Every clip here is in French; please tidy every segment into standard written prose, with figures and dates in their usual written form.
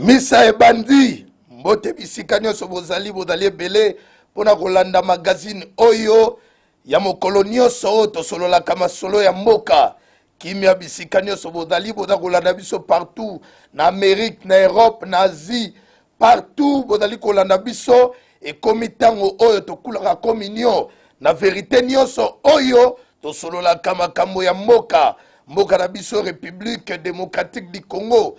Misa e bandi mbote bisika nyonso bozali ebele pona kolanda magazine oyo ya mokolo nyonso oyo tosololaka masolo ya mboka kimia bisika nyonso bozali kolanda biso partout na Amérique, na Europe, na Asie, partout bozali kolanda biso ekomi ntango oyo tokulaka communion na vérité nyonso oyo tosololaka makambo ya mboka na biso République démocratique du Congo.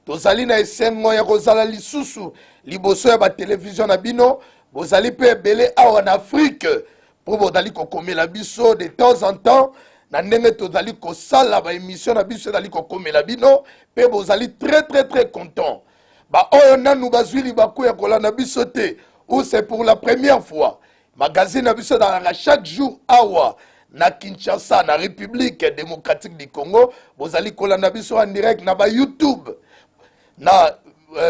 Tozali na esengo ya kozala lisusu liboso ya ba télévision na bino bozali pe ebele awa na Afrique po bozali kokomela biso de temps en temps na ndenge tozali kosala ba émission na biso ezali kokomela bino pe bozali très content. Ba oyo nanu bazwili bakuya kolanda biso te ou c'est pour la première fois magazine na biso dans chaque jour awa na Kinshasa na République démocratique du Congo bozali kolanda biso en direct na ba YouTube na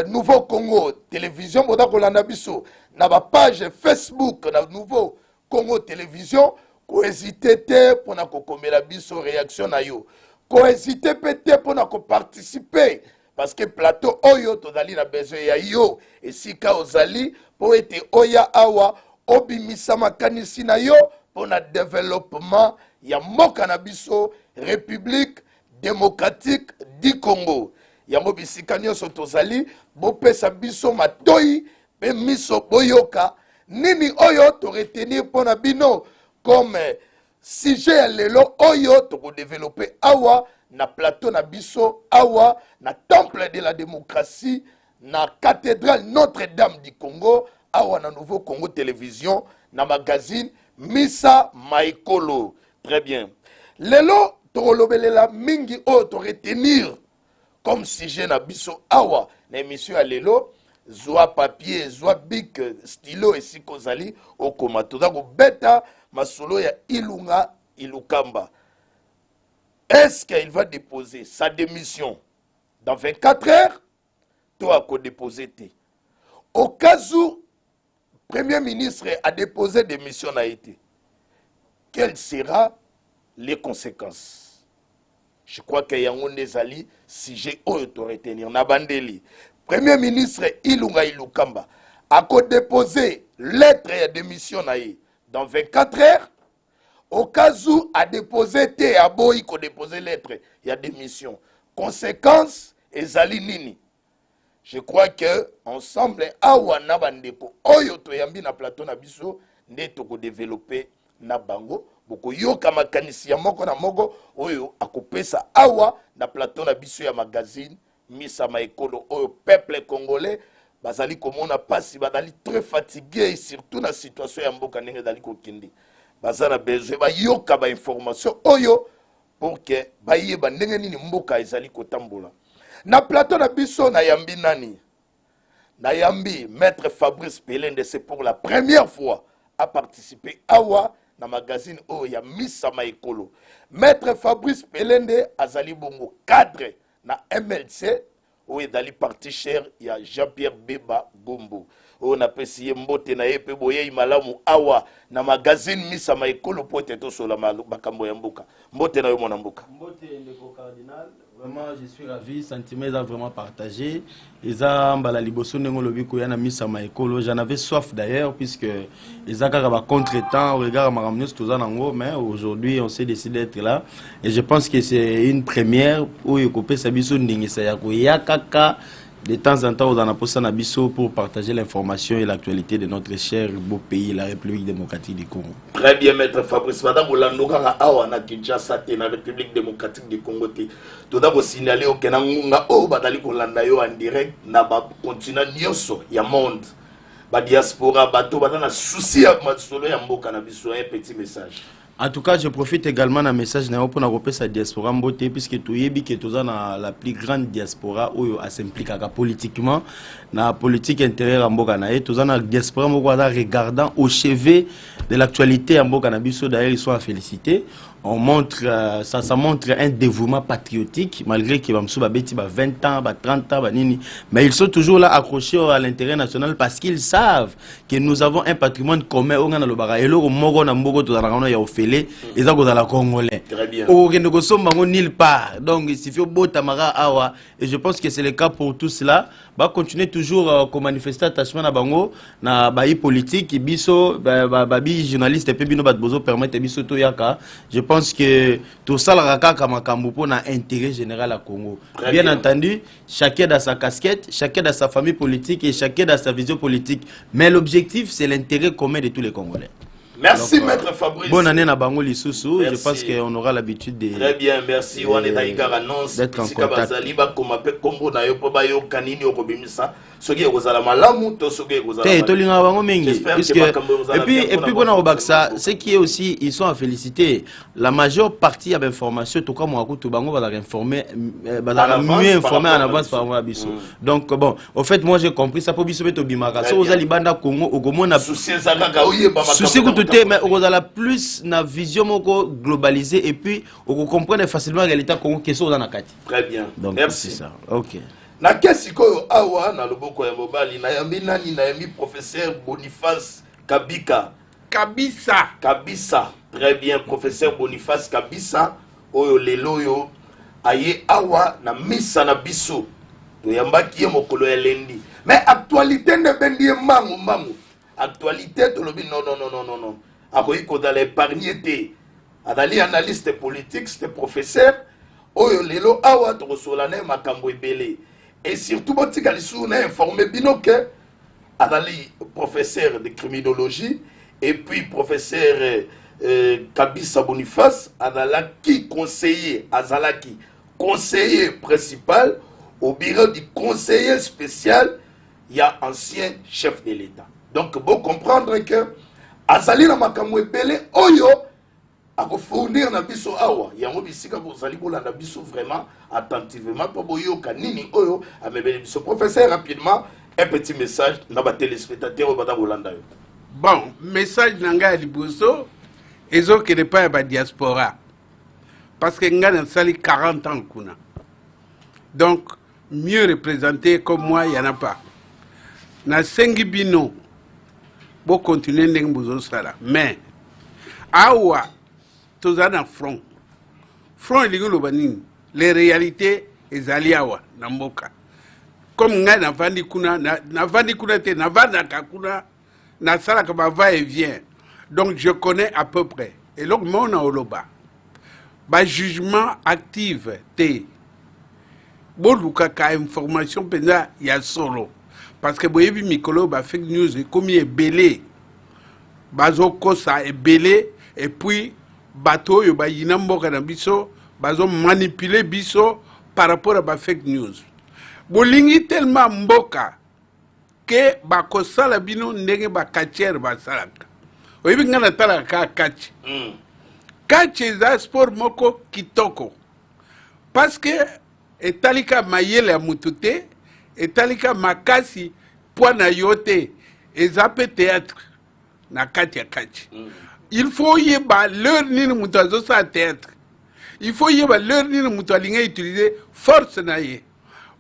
Nouveau Congo Télévision boda kolanda biso na ba page Facebook na Nouveau Congo Télévision ko hésiter te pona ko komela biso réaction na yo ko hésiter peut-être pona ko participer parce que plateau oyo tozali na besoin ya yo esika ozali po ete oya awa obimisa makanisi na yo pona développement ya mboka na biso République démocratique du Congo. Yango bisika nyonso tozali bopesa biso matoi pe miso boyoka nini oyo to retenir pona bino comme sujet lelo oyo to développer awa na plateau na biso awa na temple de la démocratie na cathédrale Notre-Dame du Congo awa na Nouveau Congo Télévision na magazine Misa Maekolo. Très bien. Lelo to lobelela mingi oyo to retenir comme sujet na biso awa na émission ya lelo zwa papier zwa bic stylo esiko zali okoma toza kobeta masolo ya Ilunga Ilukamba. Est-ce qu'il va déposer sa démission dans 24 heures? Toi à déposer té. Au cas où Premier ministre a déposé démission a été, quelles seront les conséquences? Je crois qu'il y a un des sujet auto retenir na bandeli. Premier ministre Ilunga Ilukamba a déposé lettre de démission dans 24 heures. Au cas où a déposé té a boy ko déposé lettre il y a démission. Conséquence ezali nini? Je crois que ensemble awa na bandeko oyo to yambi na plateau na biso nde to ko développer na bango boko yoka makanisi ya moko na moko oyo akopesa awa na plateau na biso ya magazine Misa Maekolo oyo peuple congolais bazali komona pasi bazali très fatigué surtout na situation ya mboka ndenge dali kokindi bazana besoin ba yoka ba information oyo pour que ba yeba ndenge nini mboka ezali kotambola na plateau na biso na yambi nani na yambi maître Fabrice Pelende. C'est pour la première fois à participer awa na magazine oyo ya Misa Maekolo. Maître Fabrice Pelende azali bongo cadre na MLC oyo dali parti cher ya Jean-Pierre Beba Gombo oyo na pesi mbote na yepe boye malamu awa na magazine Misa Maekolo po teto sola makambo ya mboka mbote na yo mona mboka mbote ndeko cardinal. Vraiment, je suis ravi, sentiment est vraiment partagé. Ils ont la liboso n'engolobi ko yana Misa Maekolo. J'en avais soif d'ailleurs puisque ils ont contre-temps au regard ma ramener tout ça nango, mais aujourd'hui on s'est décidé d'être là et je pense que c'est une première où il coupe sa biso ndingisa ya ko yakaka. De temps en temps, on a posé un abisso pour partager l'information et l'actualité de notre cher beau pays, la République démocratique du Congo. Très bien, maître Fabrice. Madame Olandoka awa na Kinshasa te na République démocratique du Congo te. Tout d'abord signaler au Kenangunga o badali kolanda yo en direct na ba continent nyonso ya monde. Ba diaspora bato badana souci ya masolo ya mboka na biso un petit message. En tout cas, je profite également d'un message pour nous sa diaspora mbote puisque tout yebi que tout dans la plus grande diaspora où elle s'implique politiquement na politique intérieure en mboka na tout dans la diaspora mboka regardant au chevet de l'actualité en mboka na biso d'ailleurs ils sont à féliciter. on montre, ça montre un dévouement patriotique, malgré qu'ils vont 20 ans, 30 ans, mais ils sont toujours là accrochés à l'intérêt national parce qu'ils savent que nous avons un patrimoine commun. Et là, Congolais. Très bien. Nulle part. Donc, il suffit de Tamara Awa. Et je pense que c'est le cas pour tout cela. Va continuer toujours à manifester attachement à Bango, na baï politique, biso, babi journaliste, et puis bino bat bozo permettre biso to yaka. Je pense que tout ça, la raka kamakambu pour un intérêt général à Congo. Bien entendu, chacun dans sa casquette, chacun dans sa famille politique et chacun dans sa vision politique. Mais l'objectif, c'est l'intérêt commun de tous les Congolais. Merci, Maître Fabrice. Bonne année à Bango Lissoussou. Je pense qu'on aura l'habitude de. Très bien, merci. D'être en contact. Et puis, bon, ce qui est aussi, ils sont à féliciter. La majeure partie de l'information, tout comme Bango va informer, mieux informer en avance par rapport à Bissou. Donc, bon, au fait, moi j'ai compris ça pour Bissou et Tobimaka. Si vous allez banda Congo, au moins, souci mais on a plus na vision globalisée et puis on comprend facilement la réalité Congo qui est dans la carte. Très bien. Donc, merci. C'est ça. OK. Na kesi koyo awa na loboko ya mobali na yambi nani na yambi professeur Boniface Kabika. Kabisa. Très bien, professeur Boniface Kabisa oyo lelo yo aye awa na misa na biso. To yambaki ye mokolo ya lendi. Mais actualité ne bendi mangu. Actualité to lobi non. Akoyiko dans l'épargne té. Adali analyste politique, c'était professeur oyo lelo awa to solane makambo ebele. Et surtout, on a informé Bino que Adali, professeur de criminologie, et puis professeur Kabisa Boniface, Adalaki conseiller, Azalaki conseiller principal, au bureau du conseiller spécial, il y a ancien chef de l'État. Donc, vous comprendre que Azali na makamwe belé, oyo, à fournir na biso awa yango bisika bozali bolanda biso vraiment attentivement pour boyo kanini oyo amebeli biso professeur rapidement un petit message na ba téléspectateurs bata bolanda yo. Bon, message nanga liboso ezo que ne pas ba diaspora parce que nga na sali 40 ans kuna. Donc mieux représenté comme moi il y en a pas. Na sengi bino bo continuer ndeng bozo sala mais awa tozana front les réalités ezaliawa na mboka comme nga na vandi kuna te na vanda kakuna na sala ka va et vient donc je connais à peu près et donc mon oloba ba jugement active te boluka ka information penza ya solo parce que boyebi mikolo ba fake news comme ebele bazo kosa ebele et puis bateau yo ba yina mboka na biso bazo manipuler biso par rapport à ba fake news bolingi tellement mboka que ba kosala bino ndenge ba katiere ba salaka oyibi ngana tala ka kachi kachi za sport moko kitoko parce que etalika mayele ya mutute etalika makasi poana yote ezape théâtre na kati ya kachi il faut y avoir l'heure ni mutazo sa théâtre. Il faut y avoir l'heure ni mutalinga utiliser force na ye.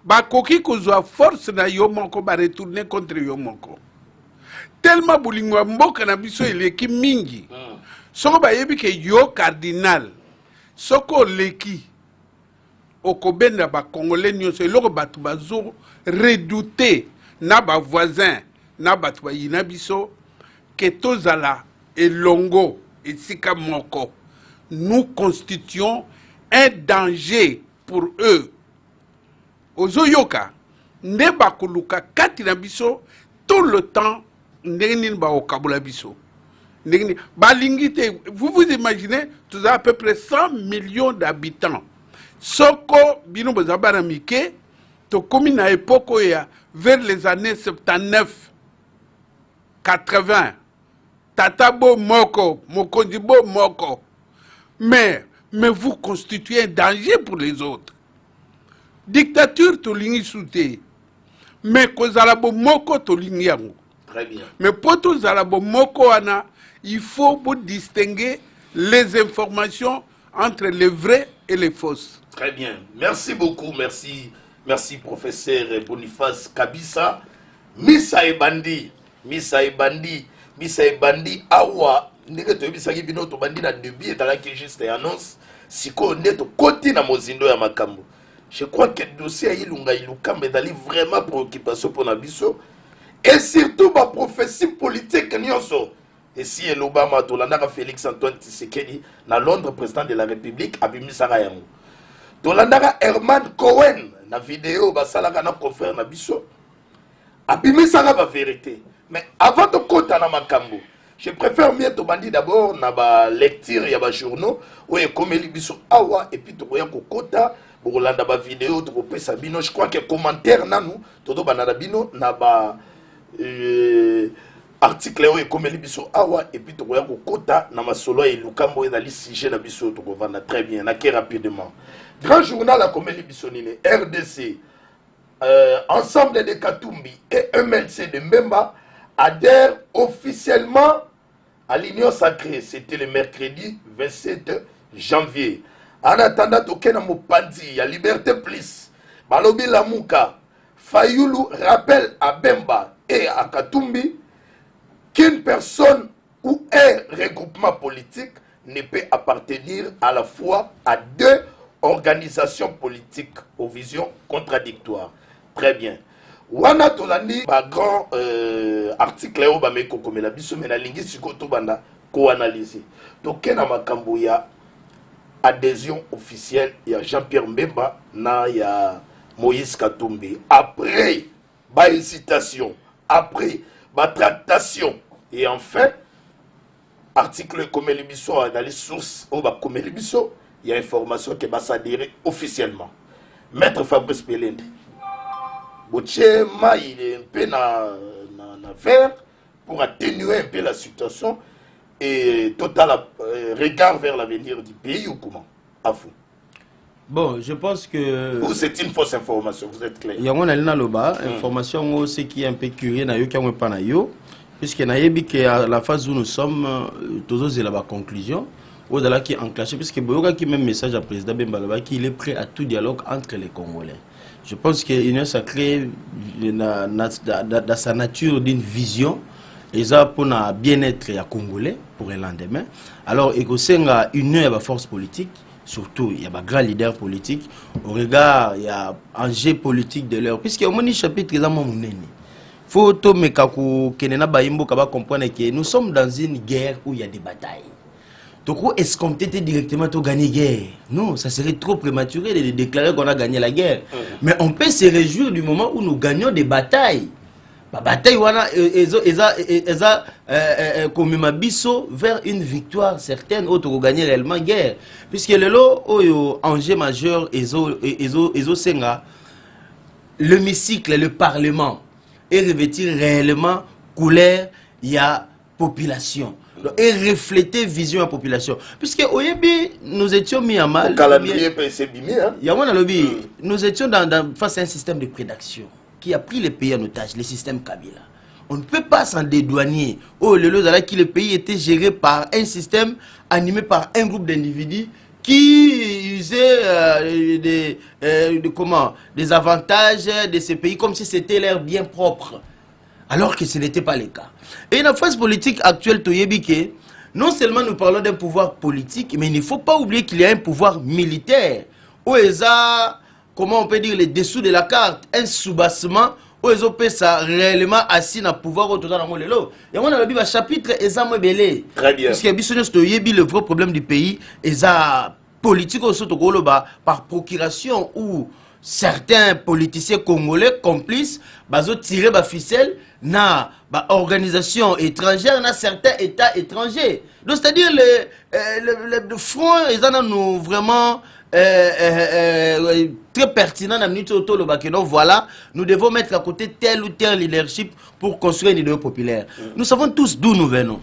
Ba koki kozwa force na yo moko ba retourner contre yo moko. Tellement bulingwa mboka na biso eleki mingi. Soko ba yebi ke yo cardinal. Soko leki. Okobenda ba congolais nyonso eloko batu bazo redouter na ba voisin na batu ba yina biso que tozala et Longo et Sika Moko, nous constituons un danger pour eux. Ozoyoka, neba kuluka katina biso, tout le temps, n'engin ba okabula biso. Balingite, vous vous imaginez, tu as à peu près 100 millions d'habitants. Soko, bino bazabara mike, to komi na epoko ya, vers les années 79, 80, Tatabo Moko, Mokondibo Moko. Mais vous constituez un danger pour les autres. Dictature tolingi soute. Mais kozalabo Moko tolingi yango. Très bien. Mais pour tout zalabo Moko ana, il faut vous distinguer les informations entre les vrais et les fausses. Très bien. Merci beaucoup. Merci. Merci, professeur Boniface Kabisa. Misa et Bandi. Misa et Bandi. Misa et Bandi. Awa. Ndenge toyebisaki bino to bandi na début et dans juste annonce. Siko ndeto koti na mozindo ya makambo. Je crois que le dossier Ilunga Ilukamba est vraiment préoccupation pour Nabiso. Et surtout, ma prophétie politique, et si l'Obama, Tolandara Félix Antoine Tshisekedi, dans Londres, président de la République, Abimi Sarayango. Tolandara Herman Cohen, dans la vidéo, Basalaka na confrère Nabiso, Abimi Sara la vérité. Mais avant de compter dans Makambo, je préfère mieux te bandi d'abord dans la lecture, il y a des journaux, où il y a comme Elibiso Awa, et puis tu vois Kokota. Pour la vidéo, je crois que commentaire nanou, todo banadabino na ba article et comme libiso awa et puis to ko kota na masolo et lukambo et dali sujet na biso to vanda très bien na ke rapidement. Grand journal a comme libiso nine RDC ensemble de Katumbi et MLC de Mbemba adhèrent officiellement à l'Union sacrée. C'était le mercredi 27 janvier. En attendant, Tokena Mopandi, il y a Liberté Plus, Balobi Lamouka, Fayoulou rappelle à Bemba et à Katumbi qu'une personne ou un regroupement politique ne peut appartenir à la fois à deux organisations politiques aux visions contradictoires. Très bien. Wana Tolani, grand article au Bameko comme la biso mena lingi sikoto banda ko analyser. Tokena makambo ya adhésion officielle, il y a Jean-Pierre Mbemba, il y a Moïse Katumbi. Après, hésitation, après, tractation, et enfin, article comme l'émission dans les sources, comme l'émission, il y a information qui va s'adhérer officiellement. Maître Fabrice Pelende, Bochema, il est un peu dans vert pour atténuer un peu la situation. Et total regard vers l'avenir du pays ou comment? À vous. Bon, je pense que... Ou c'est une fausse information, vous êtes clair. Il y a une information qui est un peu curieuse, puisque à la phase où nous sommes, tous la conclusion, au-delà qui est enclenché, puisque il y a un message à président Bemba qu'il est prêt à tout dialogue entre les Congolais. Je pense que l'Union sacrée, dans sa nature d'une vision, et ça pour le bien-être des Congolais pour le lendemain. Alors, il y a une force politique, surtout il y a un grand leader politique, au regard, il y a un enjeu politique de l'heure. Puisque au moins, chapitre est vraiment il faut comprendre que nous sommes dans une guerre où il y a des batailles. Donc, est-ce qu'on peut directement gagner la guerre? Non, ça serait trop prématuré de déclarer qu'on a gagné la guerre. Mais on peut se réjouir du moment où nous gagnons des batailles. La bataille comme Mabiso vers une victoire certaine où tu gagner réellement la guerre. Puisque le lot enjeu majeur l'hémicycle, le parlement et revêtir réellement couleur il y a population et refléter vision à la population. Puisque au début nous étions mis à mal. Nous étions face à un système de prédation qui a pris les pays en otage, le système Kabila. On ne peut pas s'en dédouaner. Le pays était géré par un système animé par un groupe d'individus qui usaient des avantages de ces pays comme si c'était leur bien propre. Alors que ce n'était pas le cas. Et la phase politique actuelle, non seulement nous parlons d'un pouvoir politique, mais il ne faut pas oublier qu'il y a un pouvoir militaire. Comment on peut dire les dessous de la carte, un soubassement où ils ont ça réellement assis dans le pouvoir autour de la molelo. Et on a le chapitre examen belé. Très bien. Puisque le vrai problème du pays est politique par procuration où certains politiciens congolais complices tirent la ficelle na organisation étrangère na certains états étrangers. Donc c'est-à-dire le front ils en nous vraiment très pertinent dans minute auto le donc voilà, nous devons mettre à côté tel ou tel leadership pour construire une idée populaire. Nous savons tous d'où nous venons.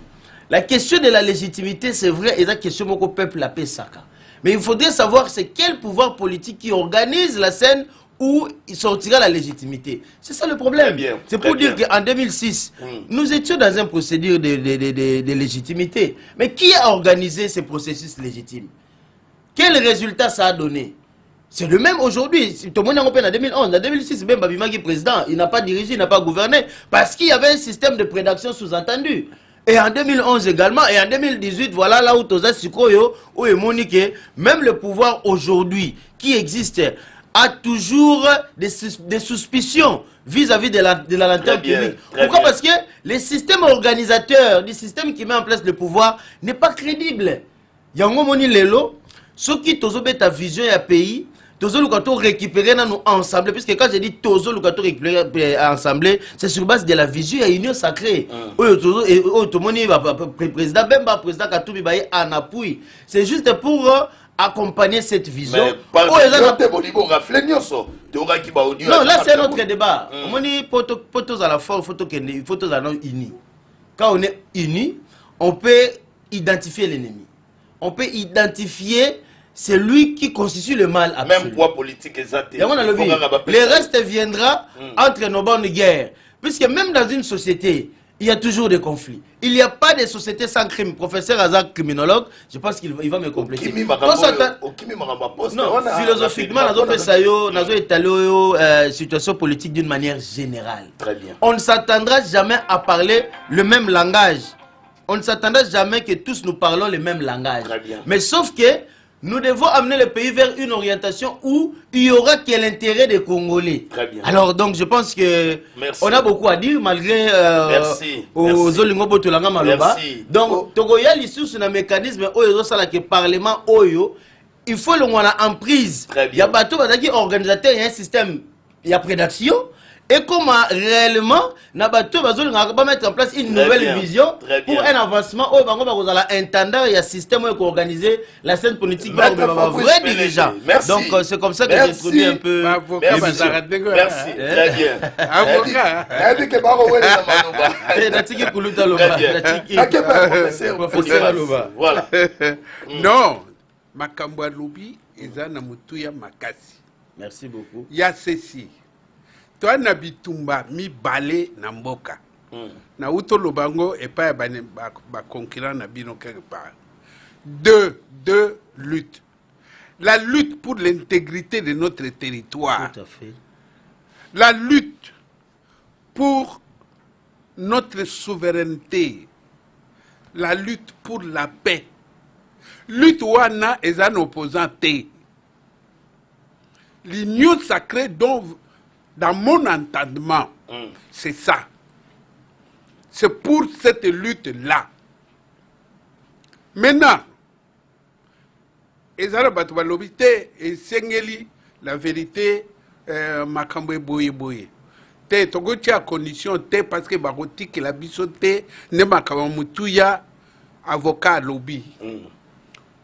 La question de la légitimité, c'est vrai, et la question mon peuple la paix saka. Mais il faudrait savoir c'est quel pouvoir politique qui organise la scène où il sortira la légitimité. C'est ça le problème. C'est pour dire qu'en 2006, nous étions dans un procédure de légitimité. Mais qui a organisé ces processus légitimes? Quel résultat ça a donné? C'est le même aujourd'hui. Tout le monde en 2011, en 2006, même Babimaki président, il n'a pas dirigé, il n'a pas gouverné, parce qu'il y avait un système de prédation sous-entendu. Et en 2011 également, et en 2018, voilà là où Toza Sikoyo, où est Monique, même le pouvoir aujourd'hui qui existe, a toujours des suspicions vis-à-vis de la lanterne publique. Pourquoi? Parce que le système organisateur, du système qui met en place le pouvoir, n'est pas crédible. Yango Moni Lelo, ceux qui ont ta vision et pays, Tozo Lukato récupérer nous ensemble, puisque quand je dis Tozo Lukato récupérer ensemble, c'est sur base de la vision et union sacrée. Président Bemba, président Katoubi Baye en appui. C'est juste pour accompagner cette vision. Non, là c'est notre débat. On dit photos à la fois, photos à non unis. Quand on est unis, on peut identifier l'ennemi. On peut identifier celui qui constitue le mal absolu. Même poids politique exact. Le reste viendra entre nos bonnes guerres. Puisque même dans une société, il y a toujours des conflits. Il n'y a pas de société sans crime. Professeur Azak, criminologue, je pense qu'il va me compléter. Non, philosophiquement, nous avons étalé situation politique d'une manière générale. Très bien. On ne s'attendra jamais à parler le même langage. On ne s'attendra jamais que tous nous parlons le même langage. Très bien. Mais sauf que nous devons amener le pays vers une orientation où il y aura que l'intérêt des Congolais. Très bien. Alors donc je pense que on a beaucoup à dire malgré aux Olingobo Tolanga Maloba. Donc Togoya l'issue sur un mécanisme oyo ça là que parlement oyo il faut le moins en prise. Il y a bateau qui organisateur il y a un système il y a prédation. Et comment réellement, Nabato va mettre en place une nouvelle vision pour un avancement où on va intendant et un système pour organiser la scène politique par vrai dirigeant. Donc c'est comme ça que j'ai introduit un peu. Merci. Très bien. Avocat. Voilà. Non, Makambwa Lobi, Ezana Mutuya Makasi. Merci beaucoup. Il y a ceci. Toi na bitumba mi balé na mboka. Na uto lobango et pas ba concurrent na bino quelque part. Deux luttes. La lutte pour l'intégrité de notre territoire. Tout à fait. La lutte pour notre souveraineté. La lutte pour la paix. Lutte wana est un opposant T. L'union sacrée dont dans mon entendement, c'est ça. C'est pour cette lutte-là. Maintenant, Ezara Batoubalobité et Sengeli, la vérité, Makambwe Boye Boye. Te Togoti à condition, te parce que Baroti qui la bisoté, ne Makamutuya, avocat lobby.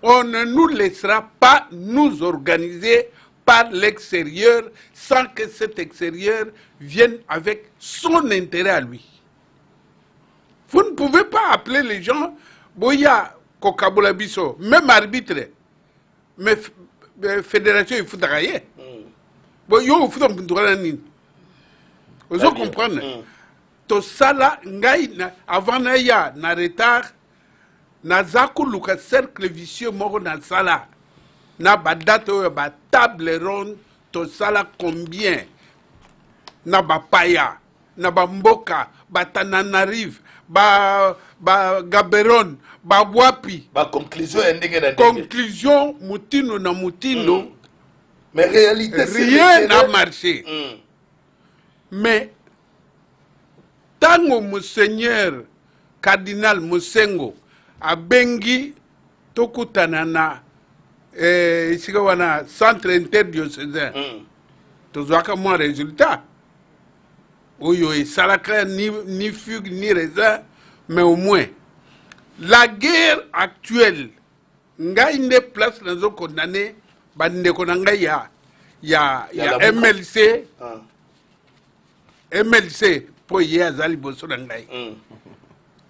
On ne nous laissera pas nous organiser par l'extérieur sans que cet extérieur vienne avec son intérêt à lui. Vous ne pouvez pas appeler les gens Boya Kokabola Biso, même arbitre, mais fédération il faut travailler. Bon, il faut vous comprenez? Tout ça là, avant naya na retard, na zaku luka cercle vicieux mort na sala. Na badate ba table ronde to sala combien na ba paya na ba mboka ba Tananarive ba Gaborone ba Bwapi ba conclusion ndenge na conclusion mutino na mutino mais réalité rien n'a marché. Mais tango monseigneur cardinal Mosengo a bengi tokutanana ici wana centre interdiocésain tozwaka moins résultat oyo et salaka ni fugue ni raisin mais au moins la guerre actuelle ngai ne place nazo condamné bande ko nanga ya MLC MLC po ye azali boso ngai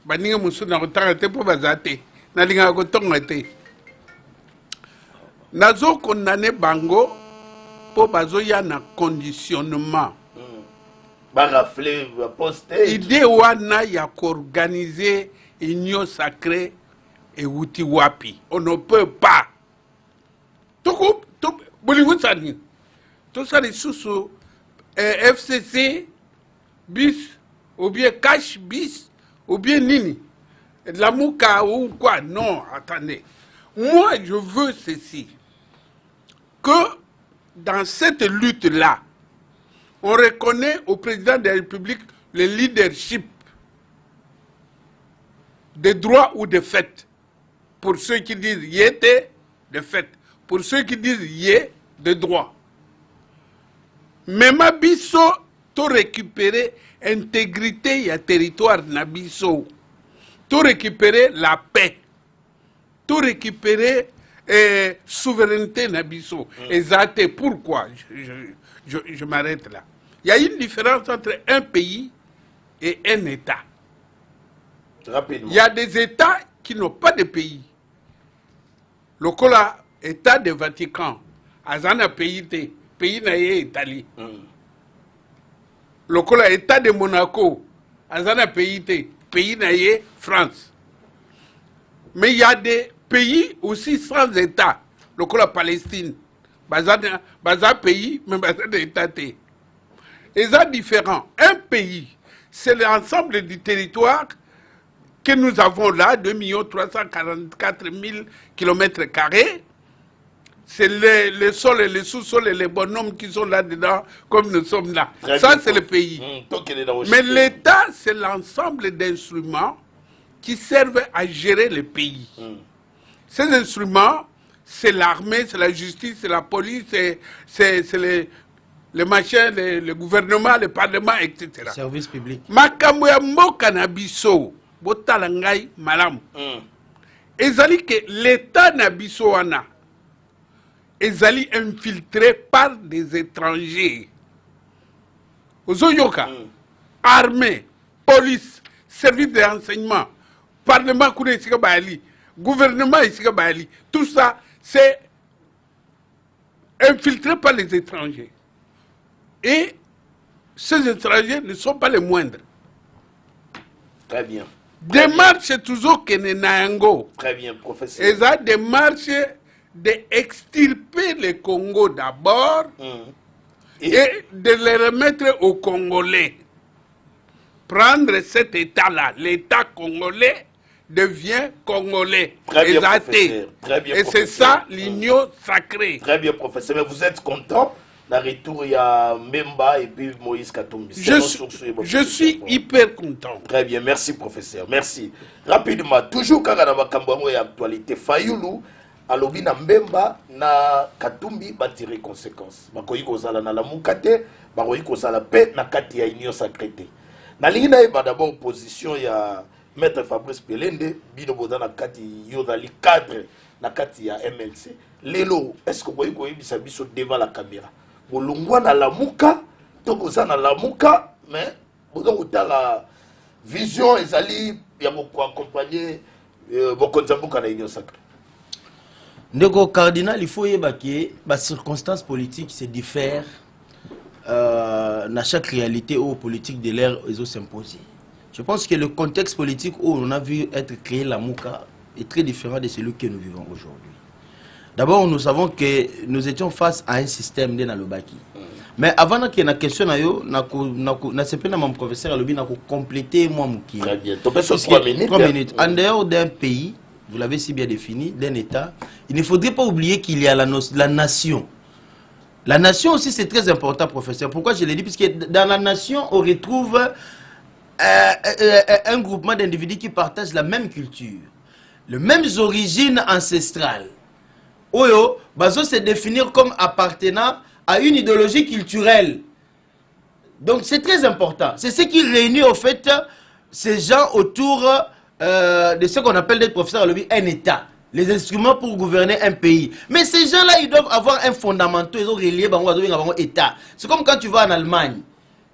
baninga musuna ko tanga te po bazate na linga ko tonga te. Nazo condamné bango pour bazoya na conditionnement. Baraflé, posté. Idée wana ya qu'organiser union sacrée et wuti wapi. On ne peut pas. Bollywood Sani. Tout ça, les sous FCC, bis, ou bien cash bis, ou bien nini. De la mouka ou quoi. Non, attendez. Moi, je veux ceci. Que dans cette lutte-là, on reconnaît au président de la République le leadership des droits ou des faits. Pour ceux qui disent y était de fait. Pour ceux qui disent y est de droit. Même Abisso, tout récupérer intégrité et territoire Nabisso. Tout récupérer la paix. Tout récupérer souveraineté Nabisso. Exact. Pourquoi je m'arrête là. Il y a une différence entre un pays et un État. Rapidement. Il y a des États qui n'ont pas de pays. Le Cola, État du Vatican, Azana pays naïe Italie. Le Cola, État de Monaco, Azana pays naïe France. Mais il y a des pays aussi sans État. Le Cola, Palestine, Baza pays, mais Baza d'État. Et ça différent. Un pays, c'est l'ensemble du territoire que nous avons là, 2 344 000 km². C'est les sols et les sous-sols et les bonhommes qui sont là-dedans, comme nous sommes là. Ça, c'est le pays. Mais l'État, c'est l'ensemble d'instruments qui servent à gérer le pays. Ces instruments, c'est l'armée, c'est la justice, c'est la police, c'est les machins, le gouvernement, le parlement, etc. Service public. Makamouya Mokanabiso. Botalangai malam. Ezali que l'État nabiso wana ezali infiltré par des étrangers. Ozoyoka, armée, police, service de renseignement, parlement kune isika baali, gouvernement isika baali, tout ça c'est infiltré par les étrangers. Et ces étrangers ne sont pas les moindres. Très bien. Démarche toujours que Nenango. Très bien, professeur. Et ça démarche d'extirper le Congo d'abord et de le remettre aux Congolais. Prendre cet État-là, l'État congolais devient congolais. Très bien, professeur. Très bien, et c'est ça l'union sacrée. Très bien, professeur. Mais vous êtes content? Dans le retour, il y a Mbemba et puis Moïse Katumbi. Je suis hyper content. Très bien, merci professeur, merci. Rapidement, toujours quand on a une actualité, Fayoulou, alobi na Mbemba na Katumbi va tirer conséquences. Bakoyi kozala na la mukate, bakoyi kozala pe na kati ya union sacrée. Na lingi na eba d'abord opposition ya Maître Fabrice Pelende, bino boda na kati yozali cadre na kati ya MLC. Lelo, est-ce que boyi koyi bisa biso devant la caméra? Bolungwa na lamuka, tokoza na lamuka, mais boza la vision ezali ya boko accompagner boko nzambuka na union sacrée. Ndeko cardinal, il faut yeba que les circonstances politiques se diffèrent dans chaque réalité où politique de l'ère ils ont s'imposé. Je pense que le contexte politique où on a vu être créé la Mouka est très différent de celui que nous vivons aujourd'hui. D'abord, nous savons que nous étions face à un système de Nalobaki. Mais avant qu'il y ait une question, mon professeur a complété moi. Très bien. 3 minutes. 3 minutes. En dehors d'un pays, vous l'avez si bien défini, d'un État, il ne faudrait pas oublier qu'il y a la nation. La nation aussi, c'est très important, professeur. Pourquoi je l'ai dit? Puisque dans la nation, on retrouve un groupement d'individus qui partagent la même culture, les mêmes origines ancestrales. Oyo, bazo se définir comme appartenant à une idéologie culturelle. Donc c'est très important. C'est ce qui réunit au fait ces gens autour de ce qu'on appelle des professeurs un État. Les instruments pour gouverner un pays. Mais ces gens-là, ils doivent avoir un fondamental, ils ont relié à État. C'est comme quand tu vas en Allemagne.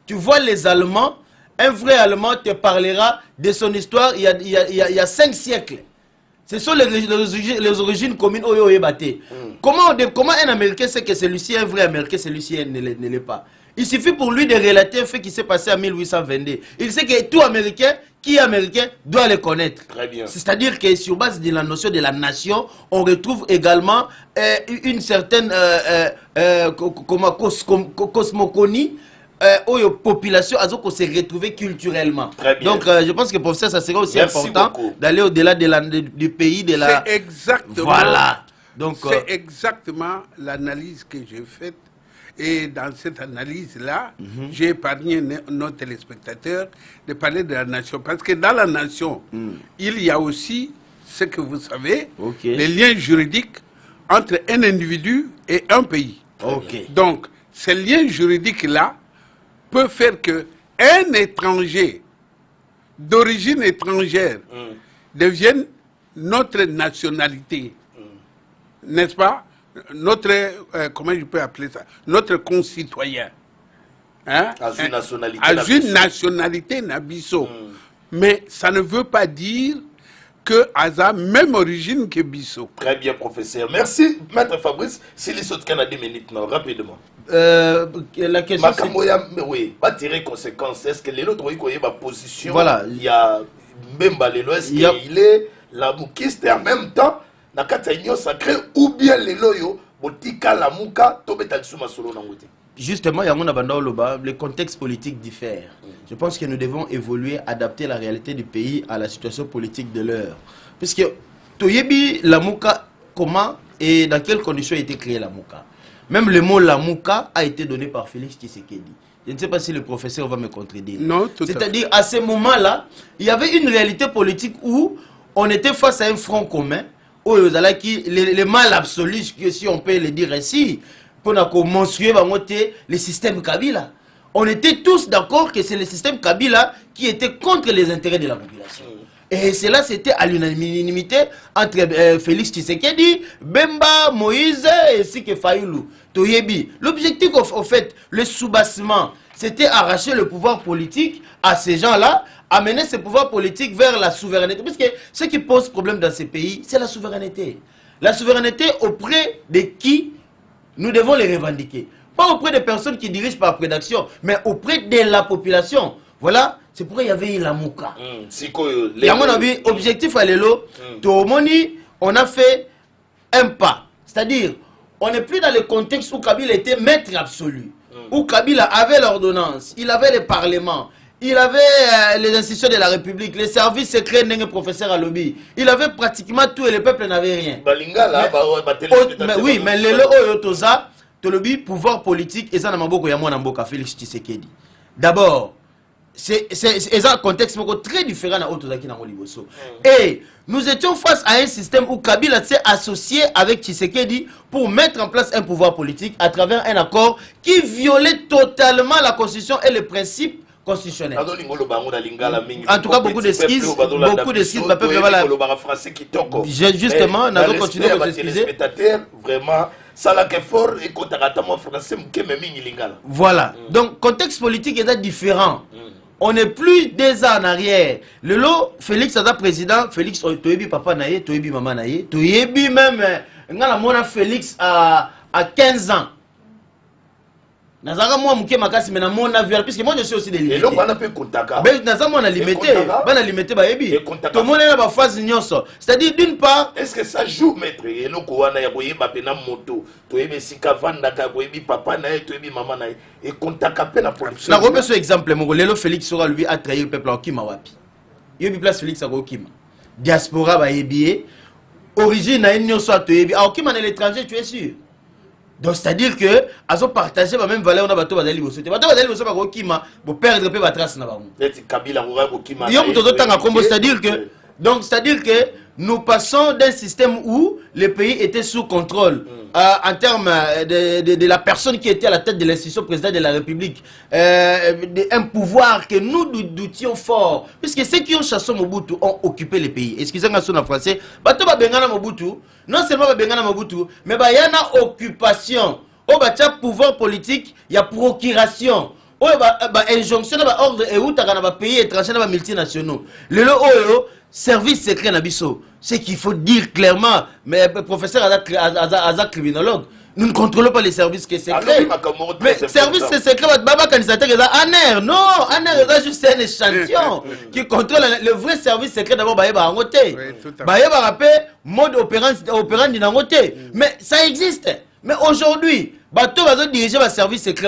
Tu vois les Allemands, un vrai Allemand te parlera de son histoire il y a 5 siècles. Ce sont les origines communes. Comment un Américain sait que celui-ci est un vrai Américain, celui-ci ne l'est pas? Il suffit pour lui de relater un fait qui s'est passé en 1822. Il sait que tout Américain qui est américain doit les connaître. Très bien. C'est-à-dire que sur base de la notion de la nation, on retrouve également une certaine cosmogonie. Population à se retrouver culturellement. Très bien. Donc je pense que pour ça serait aussi important d'aller au-delà du pays de la... C'est exactement... Voilà. Donc c'est exactement l'analyse que j'ai faite. Et dans cette analyse-là, j'ai épargné nos téléspectateurs de parler de la nation. Parce que dans la nation, il y a aussi, ce que vous savez, les liens juridiques entre un individu et un pays. Donc, ces liens juridiques-là peut faire qu'un étranger d'origine étrangère devienne notre nationalité. N'est-ce pas? Notre, comment je peux appeler ça? Notre concitoyen. Hein? À une nationalité Nabiso. Mais ça ne veut pas dire que Aza même origine que Bisso. Très bien, professeur. Merci, maître Fabrice. Si les autres a 10 minutes, non, rapidement. La question c'est... Oui, pas tirer conséquence. Est-ce que les autres ont eu ma position? Voilà. Il y a Mbemba Lelo, est-ce qu'il est la moukiste et en même temps, Nakata Union Sacrée ou bien les loyaux, Botika la mouka, Tobeta Suma Solo Nangote. Justement, le contexte politique diffère. Je pense que nous devons évoluer, adapter la réalité du pays à la situation politique de l'heure. Puisque, Toyebi, la mouka, comment et dans quelles conditions a été créée la mouka? Même le mot la mouka a été donné par Félix Tshisekedi. Je ne sais pas si le professeur va me contredire. Non, tout à fait. C'est-à-dire, à ce moment-là, il y avait une réalité politique où on était face à un front commun, où les mal absolus, si on peut le dire ainsi, pour monstruer le système Kabila. On était tous d'accord que c'est le système Kabila qui était contre les intérêts de la population. Et cela, c'était à l'unanimité entre Félix Tshisekedi, Bemba, Moïse et Sike Fayoulou. Toyebi. L'objectif, au fait, le soubassement, c'était arracher le pouvoir politique à ces gens-là, amener ce pouvoir politique vers la souveraineté. Parce que ce qui pose problème dans ces pays, c'est la souveraineté. La souveraineté auprès de qui nous devons les revendiquer. Pas auprès des personnes qui dirigent par prédaction, mais auprès de la population. Voilà, c'est pourquoi il y avait la mouka. Et à mon avis, objectif à l'élo, on a fait un pas. C'est-à-dire, on n'est plus dans le contexte où Kabila était maître absolu. Où Kabila avait l'ordonnance, il avait le parlement, il avait les institutions de la République, les services secrets d'un professeur à lobby. Il avait pratiquement tout et le peuple n'avait rien. Mais oui, mais le Oyotoza, le lobby, pouvoir politique, et ça n'a pas beaucoup Félix Tshisekedi. D'abord, c'est un contexte très différent à Otozaki na Moliboso. Et nous étions face à un système où Kabila s'est associé avec Tshisekedi pour mettre en place un pouvoir politique à travers un accord qui violait totalement la constitution et les principes constitutionnels. En tout cas, beaucoup d'excuses, justement, nous allons continuer à s'excuser. Voilà. Donc, contexte politique est différent. On n'est plus des ans en arrière. Le lot, Félix Aza président, Félix Toyebi papa naïe, Toyebi maman naïe, Toyebi même, Félix à 15 ans. Nazara moi mouké makasi mais na mona viol puisque moi je suis aussi des limités. Et donc on a pu contaka. Ben nazara moi na limité, bana limité ba yebi. Tout le monde est ba phase nyonso. C'est-à-dire d'une part, est-ce que ça joue maître et loko wana ya boyeba pena moto, toyebi sika vanda ka boyebi papa na toyebi maman na et contaka pe na police. Na repère ce exemple mon lelo Félix sera lui a trahi le peuple en Kima wapi. Yebi place Félix a Kima. Diaspora ba yebi origine na nyonso a toyebi. Ah Kima na l'étranger tu es sûr. Donc c'est-à-dire que elles ont partagé la même valeur na bato bazali boso. Bato bazali boso ba ko kima bo perdre pe ba trace na bango. Kabila ko kima. Yo muto tanga kombo c'est-à-dire que donc c'est-à-dire que nous passons d'un système où le pays était sous contrôle en termes de la personne qui était à la tête de l'institution présidente de la République, un pouvoir que nous doutions fort, puisque ceux qui ont chassé Mobutu ont occupé le pays. Excusez-moi en français, bato ba bengana Mobutu, non seulement ba bengana Mobutu, mais ba yana occupation, au batia pouvoir politique, il y a procuration. Oh, injonction, ordre et où tu as pays étranger, multinationaux. Le service secret Nabiso. Ce qu'il faut dire clairement, mais le professeur Azak criminologue. Nous ne contrôlons pas les services secrets. Alors, Mais services secrets, Baba candidateur est là, ANER. Non, ANER est juste un échantillon qui contrôle le vrai service secret d'abord. Baïba Angote. Baïba rappelle mode opérant d'Inangote. Mais ça existe. Mais aujourd'hui, bateau va diriger le service secret.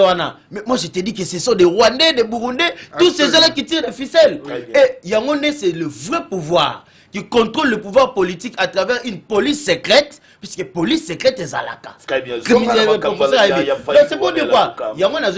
Mais moi je te dis que ce sont des Rwandais, des Burundais, tous ces gens-là qui tirent des ficelles. Et Yangonde, c'est le vrai pouvoir qui contrôle le pouvoir politique à travers une police secrète, puisque police secrète est Zalaka. Très bien. C'est pour dire quoi? Yangonde a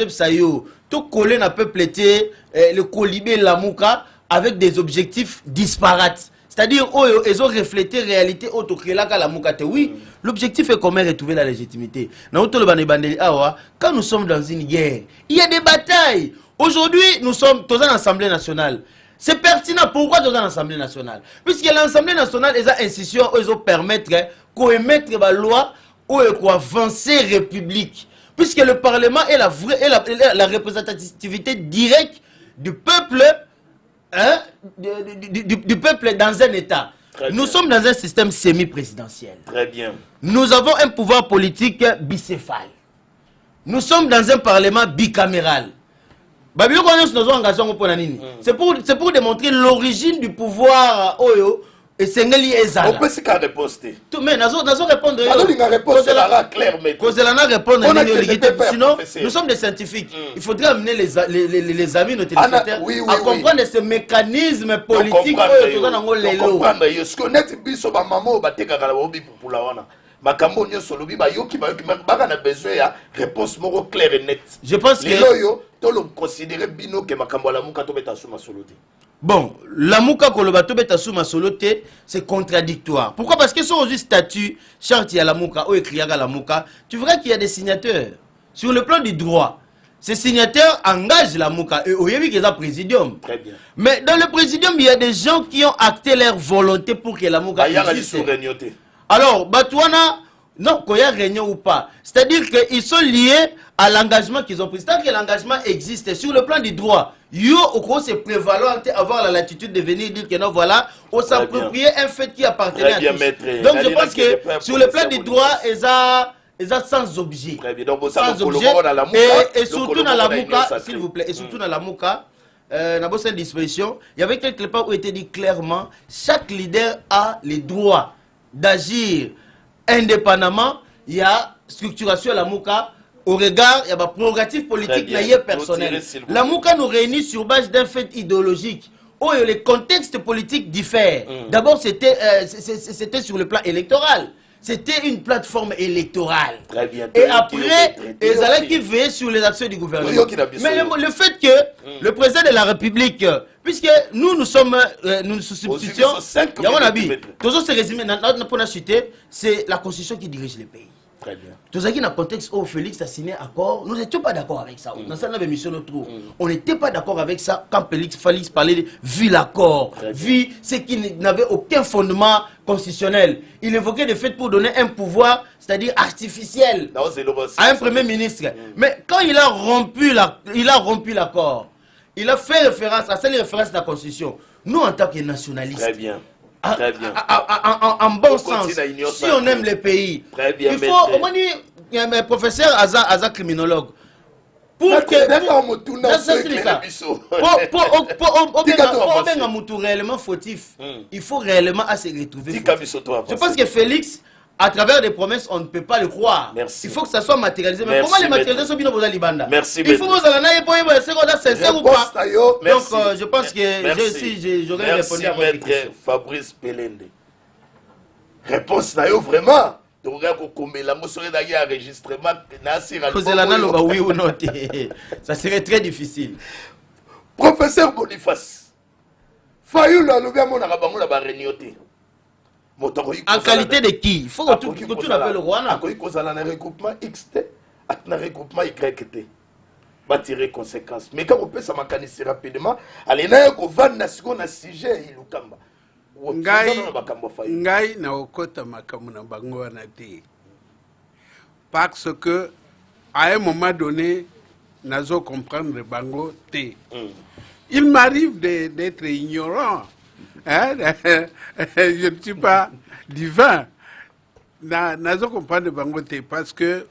tout collé n'a pas plété le colibé Lamouka avec des objectifs disparates. C'est-à-dire, ils ont reflété la réalité autocrélaka la Moukate. Oui, l'objectif est comment retrouver la légitimité. Quand nous sommes dans une guerre, il y a des batailles. Aujourd'hui, nous sommes dans l'Assemblée nationale. C'est pertinent. Pourquoi dans l'Assemblée nationale? Puisque l'Assemblée nationale, ils ont institution, ils ont permettre d'émettre la loi ou avancer la République. Puisque le Parlement est la représentativité directe du peuple. Hein, du peuple dans un État. Nous sommes dans un système semi-présidentiel. Très bien. Nous avons un pouvoir politique bicéphale. Nous sommes dans un parlement bicaméral. C'est pour démontrer l'origine du pouvoir Oyo. Et c'est on peut se riposter. Mais nous répondre. Sinon, nous sommes des scientifiques. Il faudrait amener les amis, nos téléspectateurs, à comprendre ce mécanisme politique. Makambo nyonso lobi ba yoki ba na besoin ya réponse moko claire et nette. Je pense que loyo to le considérer bino que makambo la muka to beta suma solote. Bon, la muka koloba to beta suma solote, c'est contradictoire. Pourquoi? Parce que sur le statut charte ya la muka ou écrit la muka, tu verras qu'il y a des signataires sur le plan du droit. Ces signataires engagent la muka et au yébi qu'ils ont présidium. Très bien. Mais dans le présidium, il y a des gens qui ont acté leur volonté pour que la muka existe. Alors, Batouana, non, qu'il y a réunion ou pas. C'est-à-dire qu'ils sont liés à l'engagement qu'ils ont pris. C'est-à-dire que l'engagement existe sur le plan du droit. Yo, au gros, c'est prévaloir, avoir la latitude de venir dire que non, voilà, on s'approprier un fait qui appartenait à tous. Donc, je pense que sur le plan du droit, ils ont sans objet. Très bien. Donc, sans objet. Et surtout dans la Mouka, s'il vous plaît, et surtout dans la Mouka, dans cette disposition, il y avait quelque part où il était dit clairement, chaque leader a les droits d'agir indépendamment. Il y a structuration à la Mouka au regard, il y a des prérogatives politiques personnelles. La Mouka nous réunit sur base d'un fait idéologique où les contextes politiques diffèrent. D'abord, c'était sur le plan électoral. C'était une plateforme électorale. Très bien. Et après, ils allaient qui veillent sur les actions du gouvernement. Mais le fait que le président de la République, puisque nous sommes, nous substituons, toujours ce résumé, c'est la Constitution qui dirige le pays. Très bien. Tout ça qui est dans le contexte où Félix a signé accord, nous n'étions pas d'accord avec ça. On n'était pas d'accord avec ça quand Félix parlait vu l'accord, vu ce qui n'avait aucun fondement constitutionnel. Il évoquait le fait pour donner un pouvoir, c'est-à-dire artificiel, à un premier ministre. Mais quand il a rompu l'accord, il a fait référence à cette référence de la Constitution. Nous, en tant que nationalistes, très bien. Très bien. En bon sens, si on aime le pays, il faut, au moins, il y a un professeur Aza criminologue. Pour que réellement fautif, il faut réellement à se retrouver. Je pense que Félix, à travers des promesses, on ne peut pas le croire. Merci. Il faut que ça soit matérialisé. Mais comment les matérialiser sont bien dans Libanda? Merci. Il faut que vous allez sincère ou pas. Donc, je pense que j'aurais répondu à votre question. Fabrice Pelende. Réponse d'ailleurs vraiment. Donc, oui ou non. Ça serait très difficile. Professeur Boniface. Fayou a levé mon arabango la barignoté. En qualité de qui? Il faut que tu l'appelles le roi. Il faut que tu aies un regroupement XT et un regroupement YT. Va tirer conséquence. Mais quand on peut s'amakaniser rapidement, allez, il y a un sujet. Ngai na okota makamu na bango wana te. Parce que à un moment donné, nazo comprendre bango te. Il m'arrive d'être ignorant. Hein? Je ne suis pas divin. Nazo comprendre bango te parce que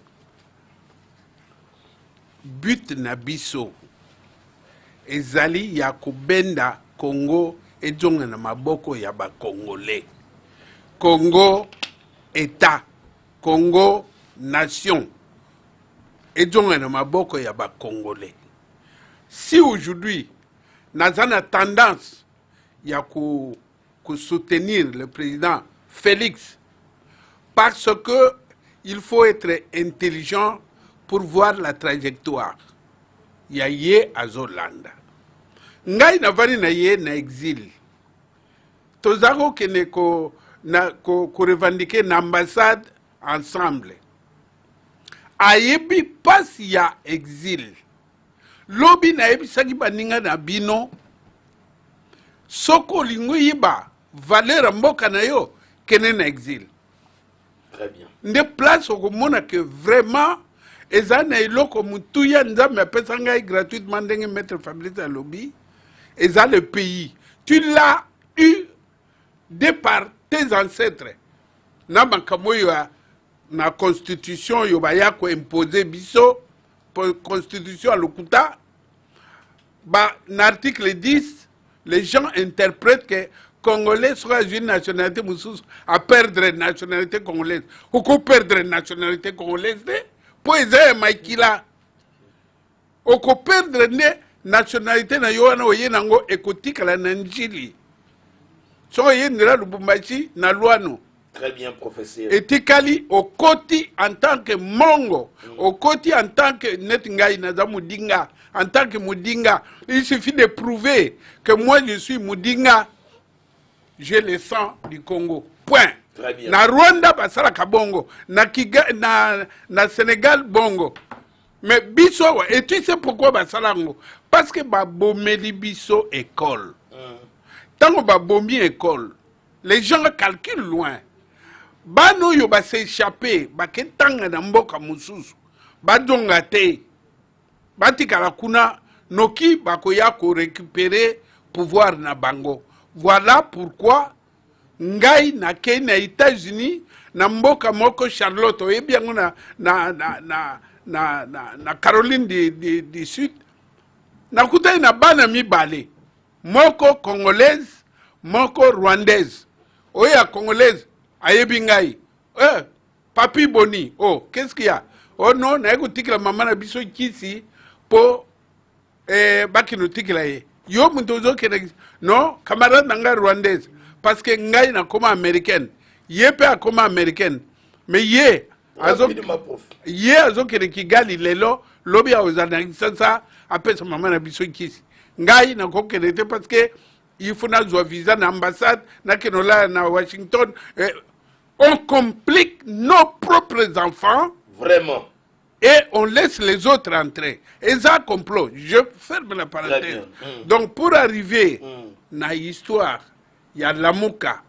but na biso ezali ya kobenda Congo ejonga na maboko ya ba Congolais. Congo État, Congo Nation ejonga na maboko ya ba Congolais. Si aujourd'hui nazana tendance ya soutenir le président Félix parce que il faut être intelligent pour voir la trajectoire. Ya ye azolanda. Ngai na vani na ye na exil. Tozako kene ko revendiquer na ambassade ensemble. Ayebi pas ya exil. Lobi na yebi saki baninga na bino. Soko lingu yiba valeur mboka na yo kene na exil. Très bien. Nde place au komona que vraiment ezana iloko mutuya nzambe apesa ngai gratuitement ndenge maître Fabrice Alobi. Eza le pays. Tu l'as eu de par tes ancêtres. Na makambo yo na constitution yo ba ya ko imposer biso constitution à lokuta. Ba l'article 10 les gens interprètent que Congolais soit une nationalité moussous à perdre la nationalité congolaise. Ou qu'on perdre la nationalité congolaise, pour aider Maïkila. Ou qu'on perdre la nationalité na yoana oye nango ekotika la nanjili. So ye nira lubumbashi na luano. Très bien, professeur. Et tikali au koti en tant que mongo, au koti en tant que netingai naza mudinga, en tant que mudinga. Il suffit de prouver que moi je suis mudinga. J'ai le sang du Congo. Point. Très bien. Na Rwanda basala kabongo, na Sénégal bongo. Mais biso et tu sais pourquoi basala ngo? Parce que ba bomeli biso école. Tant ba bombi école, les gens calculent loin. Bano yo ba s'échapper, ba ketanga na mboka mususu. Ba donga te. Batika la kuna noki bakoya ko récupérer pouvoir na bango. Voilà pourquoi ngai na Kenya, États-Unis, na mboka moko Charlotte, et bien na Caroline du Sud, na kutai na bana mibale, moko congolaise, moko rwandaise. Oya congolaise, ayebi ngai. Papi Boni, oh, qu'est-ce qu'il y a? Oh non, na eko tikila mama na biso kisi po baki no tikila ye. Yo muntozo kene non camarade nanga rwandaise parce que ngai na koma américaine ye pe akoma américaine mais ye azo kene Kigali lelo lobi a ozana sasa apesa mama na biso kisi ngai na ko kene te parce que il faut na zo visa na ambassade na kenola na Washington on complique nos propres enfants vraiment. Et on laisse les autres entrer. Et ça, complot. Je ferme la parenthèse. Donc, pour arriver dans l'histoire, il y a Lamuka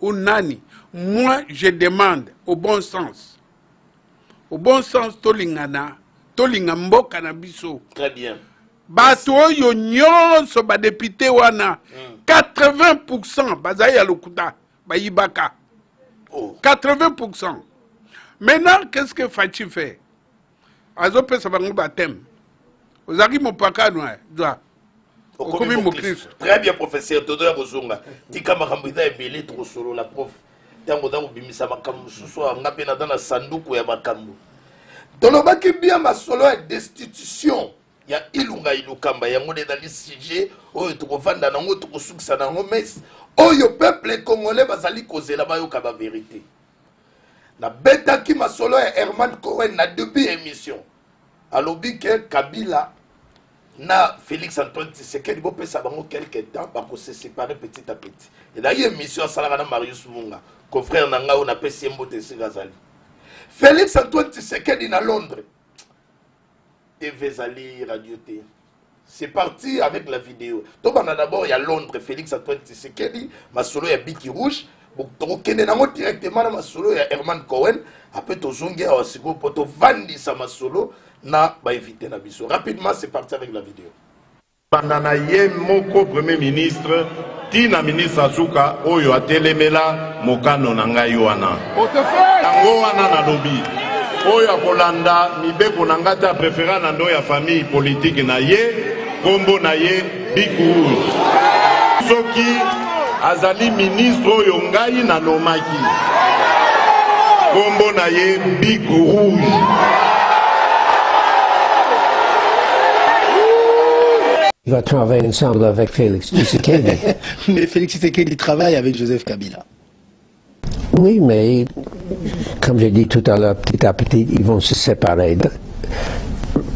ou Nani. Moi, je demande au bon sens. Au bon sens, Tolingana, Tolingambo Kanabiso. Très bien. Bato yo nyonso ba député wana 80% bazaya lokuta ba yibaka. 80%. Maintenant, qu'est-ce que Fachi fait? Azo pesa bango batem. Ozaki mopaka noa. Okomi Christ. Très bien, professeur Todora Bozonga. Tika makambuida ebele trop solo la prof. Tango dango bimisa makambu suso ngape na dana sanduku ya makambu. Tolobaki bien masolo ya destitution ya Ilunga Ilukamba yango de dali sujet oyo tokovanda nango tokosukisa nango mes oyo peuple congolais bazali kozela bayoka ba vérité. Na betaki masolo ya Herman Cohen na début émission. Alobi ke Kabila na Félix Antoine Tshisekedi bo pesa bango quelque temps ba ko se séparer petit à petit. Et là il y a émission salaka na Marius Munga, confrère nanga on appelle Siembote Sigazali. Félix Antoine Tshisekedi na Londres. TV Zali Radio T. C'est parti avec la vidéo. Donc on a d'abord il y a Londres Félix Antoine Tshisekedi, masolo ya Biki Rouge. Donc on est directement dans masolo ya Herman Cohen. Après to zongi a wasiko poto vandi sa masolo na ba éviter na biso. Rapidement c'est parti avec la vidéo. Bandana ye moko premier ministre tina ministre Azuka oyo atelemela mokano na ngai wana. Tango wana na lobi. oyo akolanda mibeko na nga te apréféra na ndo ya famille politique na ye kombo na ye Big Rouge. Soki azali ministre oyo ngai na nomaki kombo na ye Big Rouge. Il va travailler ensemble avec Félix Tshisekedi. Mais Félix Tshisekedi travaille avec Joseph Kabila. Oui, mais comme j'ai dit tout à l'heure, petit à petit, ils vont se séparer.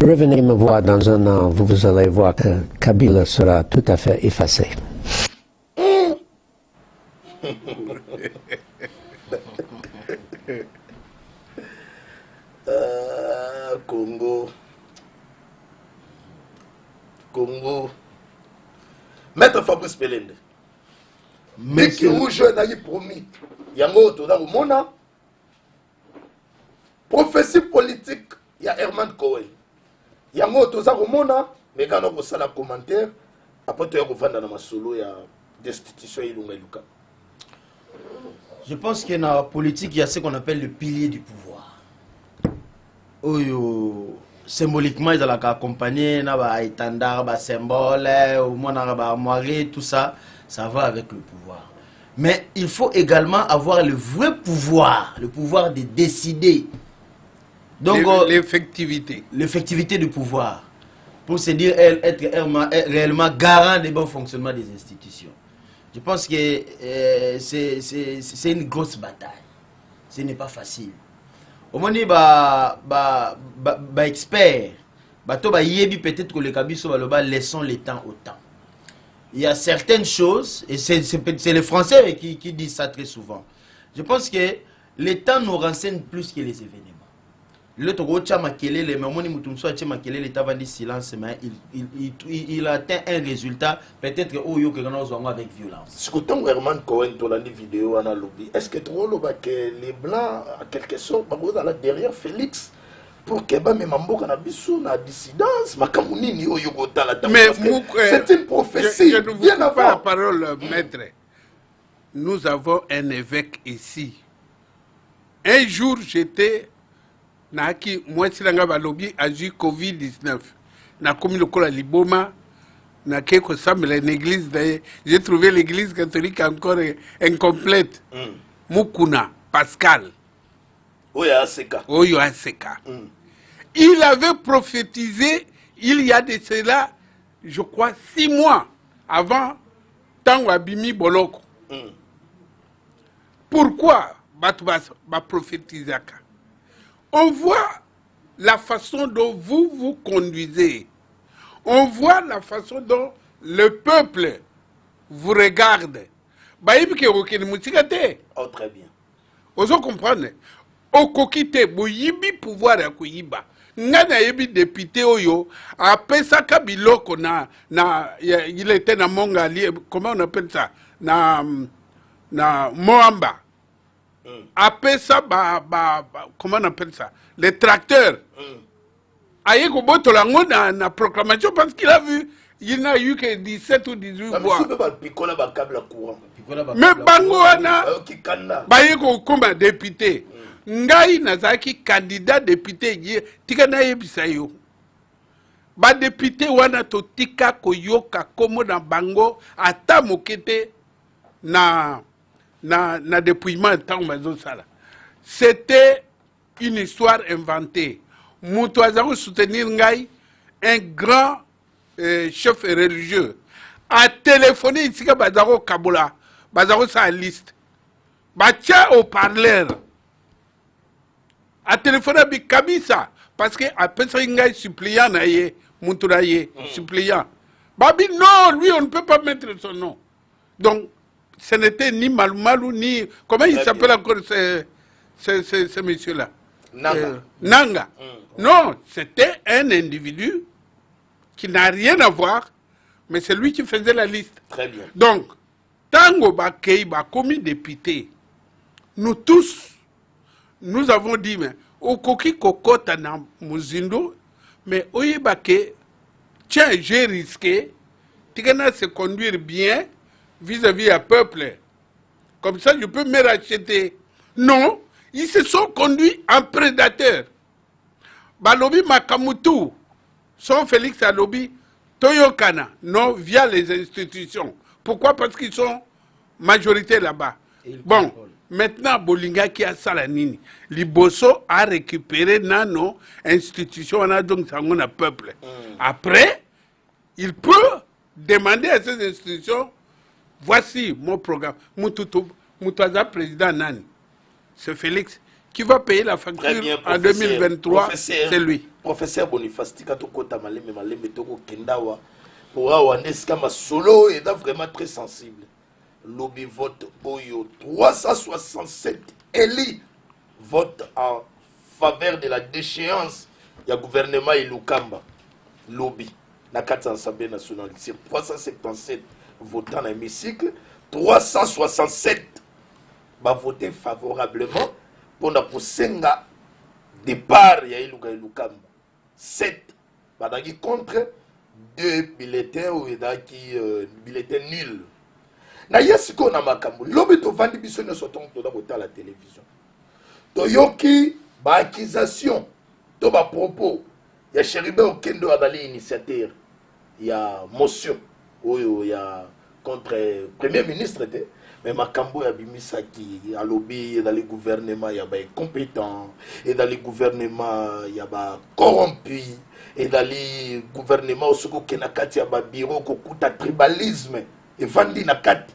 Revenez me voir dans un an, vous allez voir que Kabila sera tout à fait effacé. Congo. Maître Fabrice Pelende. Big Rouge n'a promis. Yango toda mona. Prophétie politique, il y a Herman Cohen. Yango toza mona, mais quand on a la commentaire, après tu as vendre dans ma solo, il y a destitution ilunga luka. Je pense que dans la politique, il y a ce qu'on appelle le pilier du pouvoir. Oyo, symboliquement, ils ont accompagné, il y a des étendards, des symboles, tout ça, ça va avec le pouvoir. Mais il faut également avoir le vrai pouvoir, le pouvoir de décider. Donc, l'effectivité. L'effectivité du pouvoir. Pour se dire être réellement garant du bon fonctionnement des institutions. Je pense que c'est une grosse bataille. Ce n'est pas facile. Au moins, expert, peut-être que le Kabiso va laissons le temps au temps. Il y a certaines choses, et c'est les Français qui disent ça très souvent. Je pense que le temps nous renseigne plus que les événements. L'autre silence, mais il atteint un résultat, peut-être avec violence. Est-ce que les Blancs, en quelque sorte, derrière Félix pour que la dissidence, mais c'est une prophétie. Je ne vous coupe pas la parole, maître. Nous avons un évêque ici. Un jour, j'étais moi, si l'anga balobi a eu Covid-19. Na commis le col à Liboma, na quelque semble une église. J'ai trouvé l'église catholique encore incomplète. Mukuna, Pascal. Oya Aseka. Oya Aseka. Il avait prophétisé, il y a de cela, je crois, 6 mois avant Tango Abimi Boloko. Pourquoi Batubas va prophétiser? On voit la façon dont vous vous conduisez. On voit la façon dont le peuple vous regarde. Oh, très bien. Vous comprenez? Au kokite, boyibi pouvoir à kuyiba. Ngana yebi député oyo, après ça kabiloko il était na Mongali, comment on appelle ça? Na Moamba. Après ça, comment on appelle ça? Les tracteurs. Aïe, na proclamation parce qu'il a vu, il n'a eu que 17 ou 18 voix. Mais bango wana, baye ko komba député. Ngai nazaki candidat député tika na yebisa yo. Ba député wana to tika koyoka komo na bango ata mokete na dépouillement de sala. C'était une histoire inventée. Moutouazaro soutenir Ngaï, un grand chef religieux, a téléphoné ici à Bazaro Kabola. Bazaro sa liste. Batia au parleur. A téléphoné à Kabisa. Parce que après ça, Ngaï suppliant naïe, Moutouaye, suppliant. Babi, non, lui, on ne peut pas mettre son nom. Donc, ce n'était ni Malou, ni... Comment il s'appelle encore ce monsieur-là? Nanga. Nanga. Non, c'était un individu qui n'a rien à voir, mais c'est lui qui faisait la liste. Très bien. Donc, Tango Bakei, commis député, nous tous, nous avons dit, mais au Koki Kokota na Muzindo, mais Oyebake, tiens, j'ai risqué, Tigana se conduire bien vis-à-vis du peuple. Comme ça, je peux me racheter. Non, ils se sont conduits en prédateurs. Balobi Makamutu, son Félix Alobi, Toyokana, non, via les institutions. Pourquoi? Parce qu'ils sont majorité là-bas. Bon, maintenant, Bolinga qui a Salanini, Liboso a récupéré nano institution, on a donc un peuple. Après, il peut demander à ces institutions, voici mon programme. Moutaza président Nani, c'est Félix, qui va payer la facture bien, en 2023, c'est lui. Professeur Boniface, Tikato Kota Maleme Toko Kendawa, pour Awaneska Solo est vraiment très sensible. Lobby vote Oyo 367 élus vote en faveur de la déchéance du gouvernement Ilukamba. Lobby, la 4 Assemblée nationale, sur 377 votants dans l'hémicycle, 367 va voter favorablement pour la poussenga départ ya Ilukamba. 7 va contre 2 bulletins ou bulletins nuls. Na yesiko na makambo lobi to vandi biso ne soton to da kota la télévision to yoki ba accusation to ba propos ya Chéribé Okendo adali initiateur ya motion oyo ya contre premier ministre te mais makambo ya bimisa ki alobi dans le gouvernement ya ba compétent et dans le gouvernement ya ba corrompu et dans le gouvernement osoko kenakati ya ba bureau ko kuta tribalisme et vandi na kati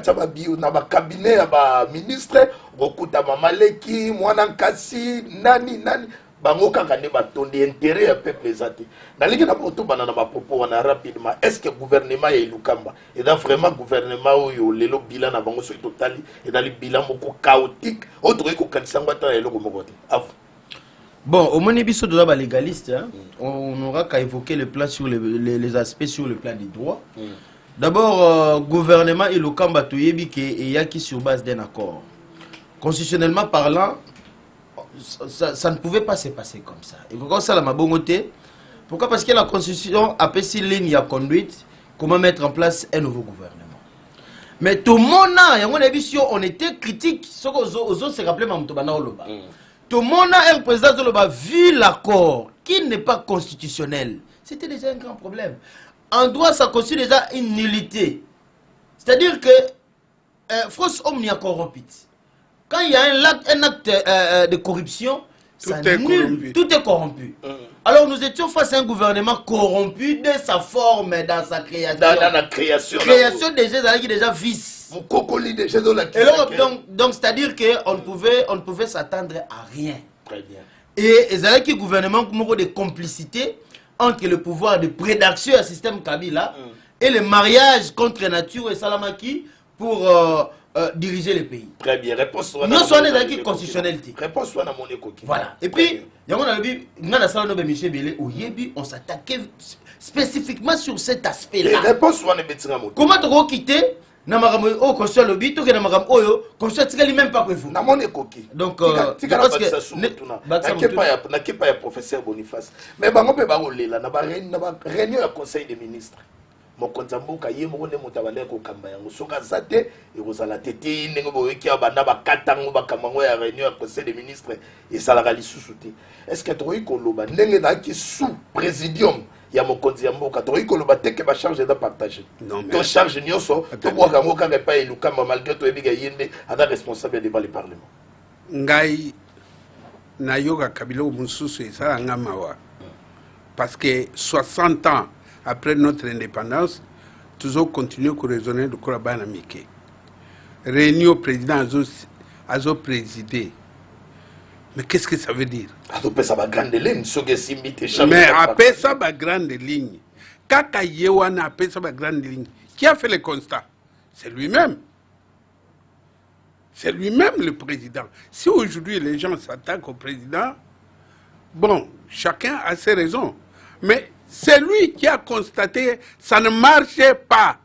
ya ba bio na ba cabinet ya ba ministre okuta mamaleki mwana nkasi nani bango kaka ne batondi intérêt ya peuple ezati nalingi na boto bana na ba propos wana rapidement est-ce que gouvernement ya Ilukamba et dans vraiment gouvernement oyo lelo bilan na bango so totali et dans le bilan moko chaotique autre ko kanisa ngata lelo moko te avu. Bon, au moins, biso de la légaliste, hein, on n'aura qu'à évoquer le plan sur les aspects sur le plan des droits. D'abord, gouvernement et le Kamba Toyebi qui est sur base d'un accord. Constitutionnellement parlant, ça ne pouvait pas se passer comme ça. Et pourquoi ça la mabongoté? Pourquoi? Parce que la Constitution a passé ligne à conduite, comment mettre en place un nouveau gouvernement. Mais tout le monde, on était critique, aux autres se rappelaient Mamtobana Oloba. Tout le monde a un président Zoloba, vu l'accord qui n'est pas constitutionnel. C'était déjà un grand problème. En droit, ça constitue déjà une nullité. C'est-à-dire que fausse omnia corrompit. Quand il y a un acte de corruption, tout est corrompu. Alors nous étions face à un gouvernement corrompu de sa forme, dans sa création. Dans la création. Création déjà qui déjà vice. Et donc c'est-à-dire qu'on ne pouvait s'attendre à rien. Très bien. Et il y a un gouvernement de complicité entre le pouvoir de prédaction du système Kabila et le mariage contre nature et Salamaki pour diriger le pays. Très bien. Réponse nous sommes des acquis constitutionnels. Réponse à mon éco. Voilà. Et puis, on s'attaquait spécifiquement sur cet aspect-là. Réponse comment tu vas quitter au conseil lobby, tout que namagam oyo, conseil tigeli même pas que vous. Na mon écoki. Donc, parce que na kepa ya professeur Boniface. Mais bango pe ba olela na ba réunion ya conseil des ministres. Mokonza mboka ye mone mutabale ko kamba yango soka zate e kozala tete ndenge boyeki abanda bakatango bakamango ya réunion ya conseil des ministres et salaka lisusu te. Est-ce que toi koloba ndenge na ki sous présidium ya mokonzi ya mboka toi koloba te ke ba charge da partager. Non mais to charge nyoso to boka ngo kanga pa Ilukamba malgré toi ebiga yende ada responsable devant le parlement. Ngai na yoga kabila mususu esala ngamawa. Parce que 60 ans après notre indépendance, toujours continué à raisonner de Korabana Mike. Réunion président Azo présidé. Mais qu'est-ce que ça veut dire? Mais après ça, ma grande ligne. Kaka Yewana après ça, ma grande ligne. Qui a fait le constat? C'est lui-même. C'est lui-même le président. Si aujourd'hui les gens s'attaquent au président, bon, chacun a ses raisons. Mais c'est lui qui a constaté que ça ne marchait pas.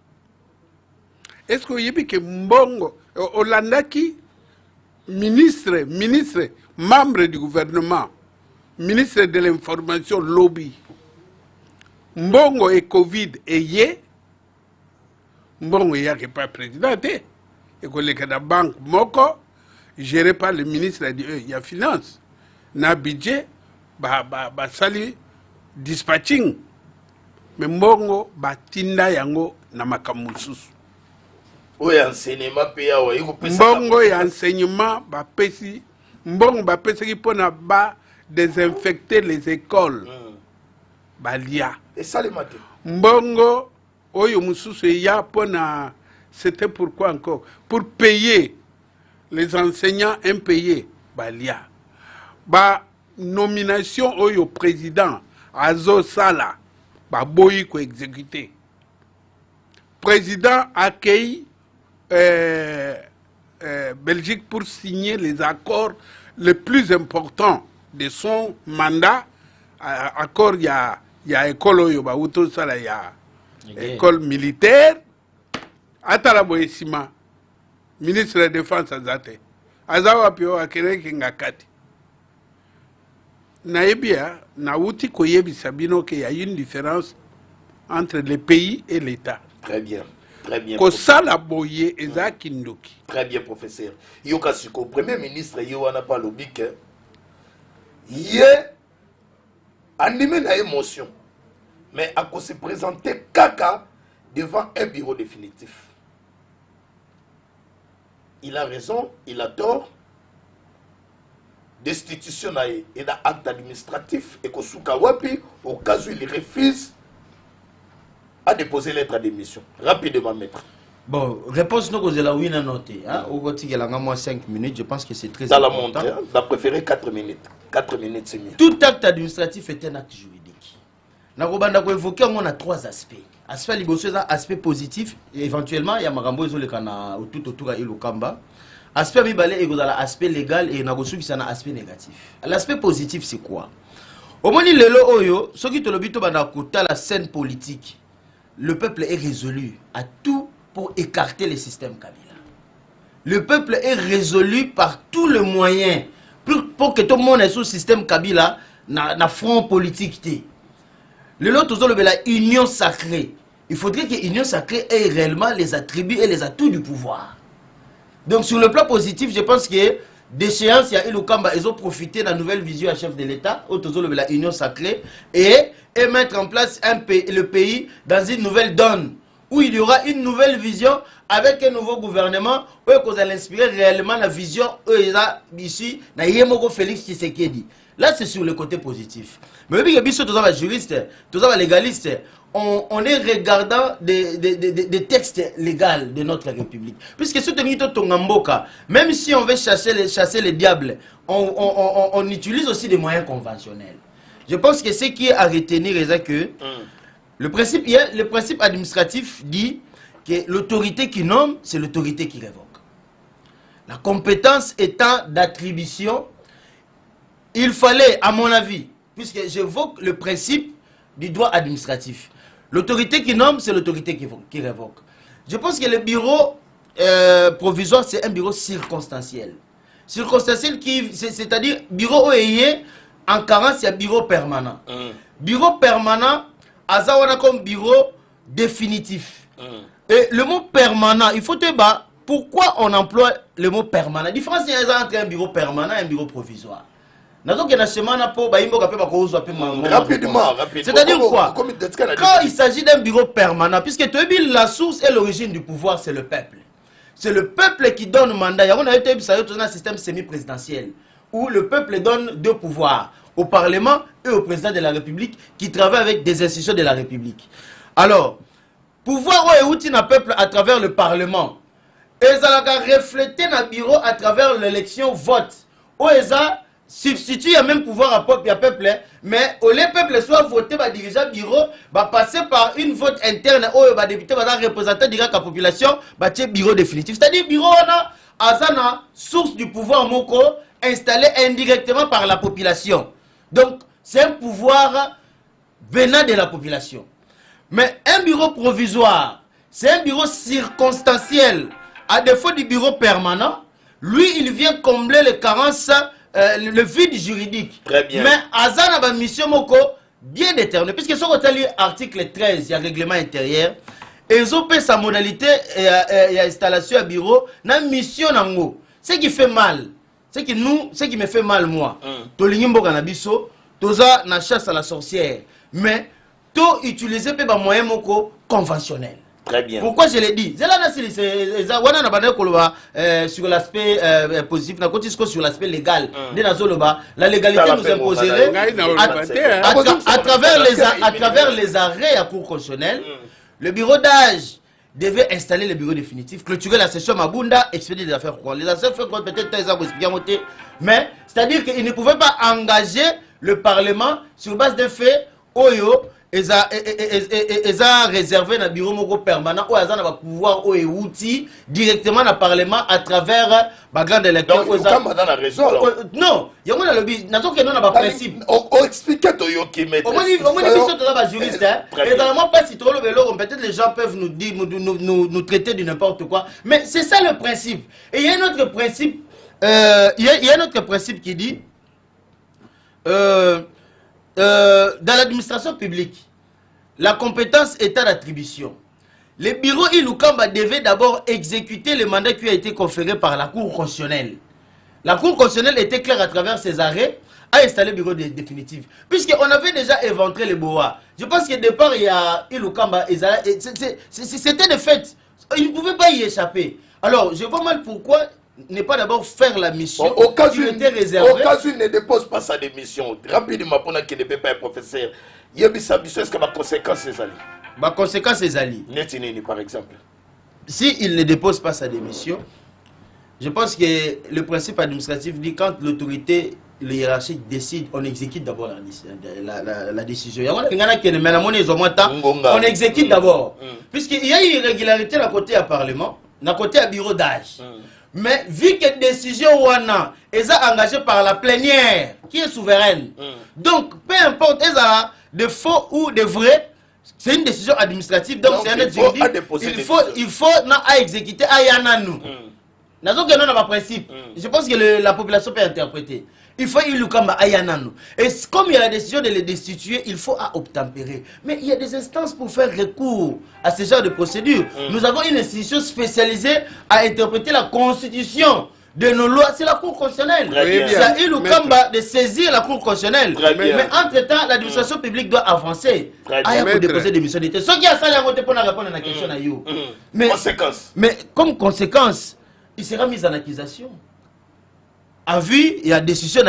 Est-ce que vous avez vu que Mbongo, Olandaki, ministre, membre du gouvernement, ministre de l'information, lobby, Mbongo et Covid et Yé, Mbongo n'y a pas président, et que la banque Moko, géré par le ministre de la Finance, n'a budget, sali dispatching mais mbongo batinda yango na makambo mosusu oyo enseignement pe awa mbongo ya enseignement bapesi mbongo bapesaki mpona désinfecter les écoles balia esalema te mbongo oyo mosusu eya mpona c'était pourquoi encore pour payer les enseignants impayés balia nomination oyo président azo sala boyi ko exécuter président accueille Belgique pour signer les accords les plus importants de son mandat accord ya école oyo uto sala ya école militaire atala boyesima ministre de la défense azate azawa pio akereke ngakati naebia na uti koyebisa bino que y a une différence entre le pays et l'État. Très bien. Très bien. Ko sala boye eza kindoki. Très bien professeur. Yoka siko premier ministre Yohana Palobik yé animé na émotion mais à se présenter kaka devant un bureau définitif. Il a raison, il a tort. Destitution et d'acte administratif et Kosuka Wapi, au cas où il refuse à déposer lettre de démission. Rapidement, maître. Bon, réponse non que la oui noté. Au côté que la moi 5 minutes, je pense que c'est très dans important. Dans la montre, on a préféré 4 minutes. 4 minutes, c'est mieux. Tout acte administratif est un acte juridique. Nakobanda ko évoquer on a 3 aspects. Aspect liboso, aspect positif, et éventuellement il y a marambo ezole kana tout autour à Ilokamba. Aspect bibalé et l'aspect légal et nagosu qui c'est un aspect négatif. L'aspect positif c'est quoi? Au moins lelo oyo, ce qui te le bito banda kota la scène politique, le peuple est résolu à tout pour écarter le système Kabila. Le peuple est résolu par tous les moyens pour que tout le monde est sous le système Kabila na front politique té. Le lot toujours la union sacrée. Il faudrait que l'union sacrée ait réellement les attributs et les atouts du pouvoir. Donc sur le plan positif, je pense que d'échéance, il y a Ilokamba, ils ont profité de la nouvelle vision à chef de l'État, autour de la union sacrée, et mettre en place le pays dans une nouvelle donne, où il y aura une nouvelle vision avec un nouveau gouvernement, où ils allons inspirer réellement la vision, ici, na Yemoko Félix Tshisekedi. Là, c'est sur le côté positif. Mais oui, tous les juristes, tous les légalistes, on est regardant des textes légaux de notre République. Puisque ce Tongamboka, même si on veut chasser les diables, on utilise aussi des moyens conventionnels. Je pense que ce qui est à retenir est que le principe administratif dit que l'autorité qui nomme, c'est l'autorité qui révoque. La compétence étant d'attribution, il fallait, à mon avis, puisque j'évoque le principe du droit administratif, l'autorité qui nomme, c'est l'autorité qui révoque. Je pense que le bureau provisoire, c'est un bureau circonstanciel. Circonstanciel, c'est-à-dire bureau OEI, en carence, il y a bureau permanent. Bureau permanent, azawana comme bureau définitif. Et le mot permanent, il faut te battre. Pourquoi on emploie le mot permanent? La différence entre un bureau permanent et un bureau provisoire. Rapidement. C'est-à-dire quoi? Quand il s'agit d'un bureau permanent, puisque la source et l'origine du pouvoir, c'est le peuple. C'est le peuple qui donne mandat. On a été dans un système semi-présidentiel où le peuple donne 2 pouvoirs, au Parlement et au président de la République, qui travaille avec des institutions de la République. Alors, pouvoir ou outil d'un peuple à travers le Parlement, et ça va refléter dans le bureau à travers l'élection vote. Ou ça substitue le même pouvoir à peuple, mais au lieu peuple soit voté par dirigeant bureau, va passer par une vote interne où le député va représenter direct la population, va être bureau définitif. C'est-à-dire bureau on a source du pouvoir moko installé indirectement par la population. Donc c'est un pouvoir venant de la population. Mais un bureau provisoire, c'est un bureau circonstanciel. À défaut du bureau permanent, lui il vient combler les carences, le vide juridique. Très bien. Mais Azan a une mission moko bien déterminée. Puisque sur l'article 13, il y a règlement intérieur, ils ont fait sa modalité et installation à bureau, dans une mission nango. Ce qui fait mal, ce qui me fait mal moi, Tolingimbo Ganabiso, toza na chasse à la sorcière, mais to utiliser pe ba moyen moko conventionnel. Très bien. Pourquoi je l'ai dit? C'est sur l'aspect positif, sur l'aspect légal. La légalité nous imposerait à travers les arrêts à cour constitutionnelle. Le bureau d'âge devait installer le bureau définitif, clôturer la session Mabunda, expédier des affaires courantes. Les affaires courantes, peut-être, mais c'est-à-dire qu'il ne pouvait pas engager le Parlement sur base d'un fait, Oyo. Ils ont réservé un bureau moko permanent où ils ont pouvoir outil directement dans le Parlement à travers la grande élection. Donc, il y a raison. Non, il y a un principe. On explique à Toyo qui met. Au moins, il y a un juriste. Et dans le monde, pas si trop le vélo, peut-être les gens peuvent nous dire, nous traiter de n'importe quoi. Mais c'est ça le principe. Et il y a un autre principe. Il y a un autre principe qui dit. Dans l'administration publique, la compétence est à l'attribution. Le bureau Ilukamba devait d'abord exécuter le mandat qui a été conféré par la Cour constitutionnelle. La Cour constitutionnelle était claire à travers ses arrêts à installer le bureau définitif. Puisqu'on avait déjà éventré le BOA. Je pense qu'au départ, il y a Ilukamba, c'était de fait. Il ne pouvait pas y échapper. Alors, je vois mal pourquoi ne pas d'abord faire la mission qui était réservée. Au cas où il ne dépose pas sa démission, rapidement, pour qu'il ne peut pas être professeur, il y a est-ce que ma conséquence c'est ça? Ma conséquence c'est Zali. Netinini par exemple. S'il ne dépose pas sa démission, je pense que le principe administratif dit quand l'autorité, le hiérarchique décide, on exécute d'abord la décision. On exécute d'abord. Puisqu'il y a une irrégularité d'un côté à Parlement, d'un côté à bureau d'âge. Mais vu que décision wana est engagée par la plénière qui est souveraine, donc peu importe de faux ou de vrai, c'est une décision administrative. Donc c'est un juridique. Il faut exécuter à Yananu. N'a pas principe. Je pense que la population peut interpréter. Il faut Ilukamba Ayananu. Et comme il y a la décision de les destituer, il faut obtempérer. Mais il y a des instances pour faire recours à ce genre de procédure. Nous avons une institution spécialisée à interpréter la constitution de nos lois. C'est la Cour constitutionnelle. C'est à Ilukamba de saisir la Cour constitutionnelle. Mais entre-temps, l'administration publique doit avancer. Pour déposer des missions d'été. Ce qui a ça, il pour répondre à la question. Mais comme conséquence, il sera mis en accusation. A vu, il y a décision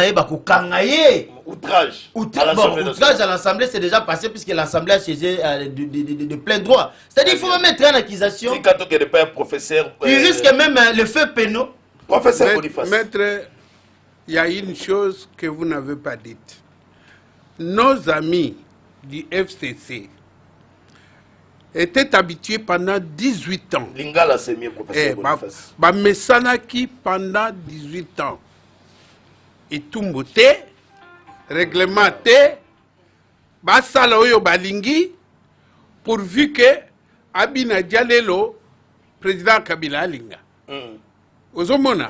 outrage. Outrage à l'Assemblée, c'est déjà passé puisque l'Assemblée a saisi de plein droit. C'est-à-dire qu'il faut même mettre en accusation. Si quand on n'est pas un professeur, il risque même le fait pénal. Professeur Boniface. Maître, il y a une chose que vous n'avez pas dite. Nos amis du FCC étaient habitués pendant 18 ans. Lingala, c'est mieux, professeur Boniface. Mesanaki pendant 18 ans. Et tout mboté, réglementé, basala oyo balingi, pourvu que Abina Dialelo, président Kabila Linga. Ozomona,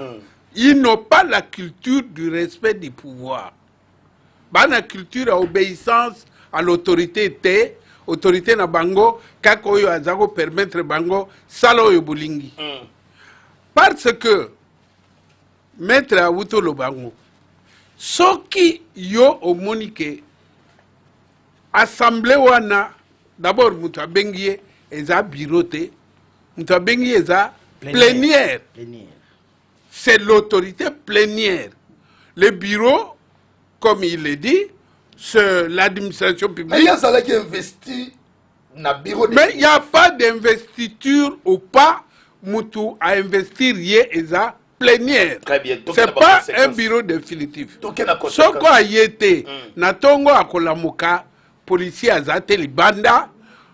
ils n'ont pas la culture du respect du pouvoir. La culture à obéissance à l'autorité, autorité na bango, kakoyo azago permettre bango, sala oyo bolingi. Parce que, maître Awuto Lobango, ce qui yo au monique assemblée wana d'abord mutabengie eza biroté mutabengie eza plénière. C'est l'autorité plénière. Le bureau, comme il le dit, c'est l'administration publique. Mais il y a ça qui investit dans le bureau. Mais il n'y a pas d'investiture ou pas mutu à investir yé eza plénière. C'est pas un bureau définitif. Ce qu'on a été, natongo akolamuka, policier azate libanda,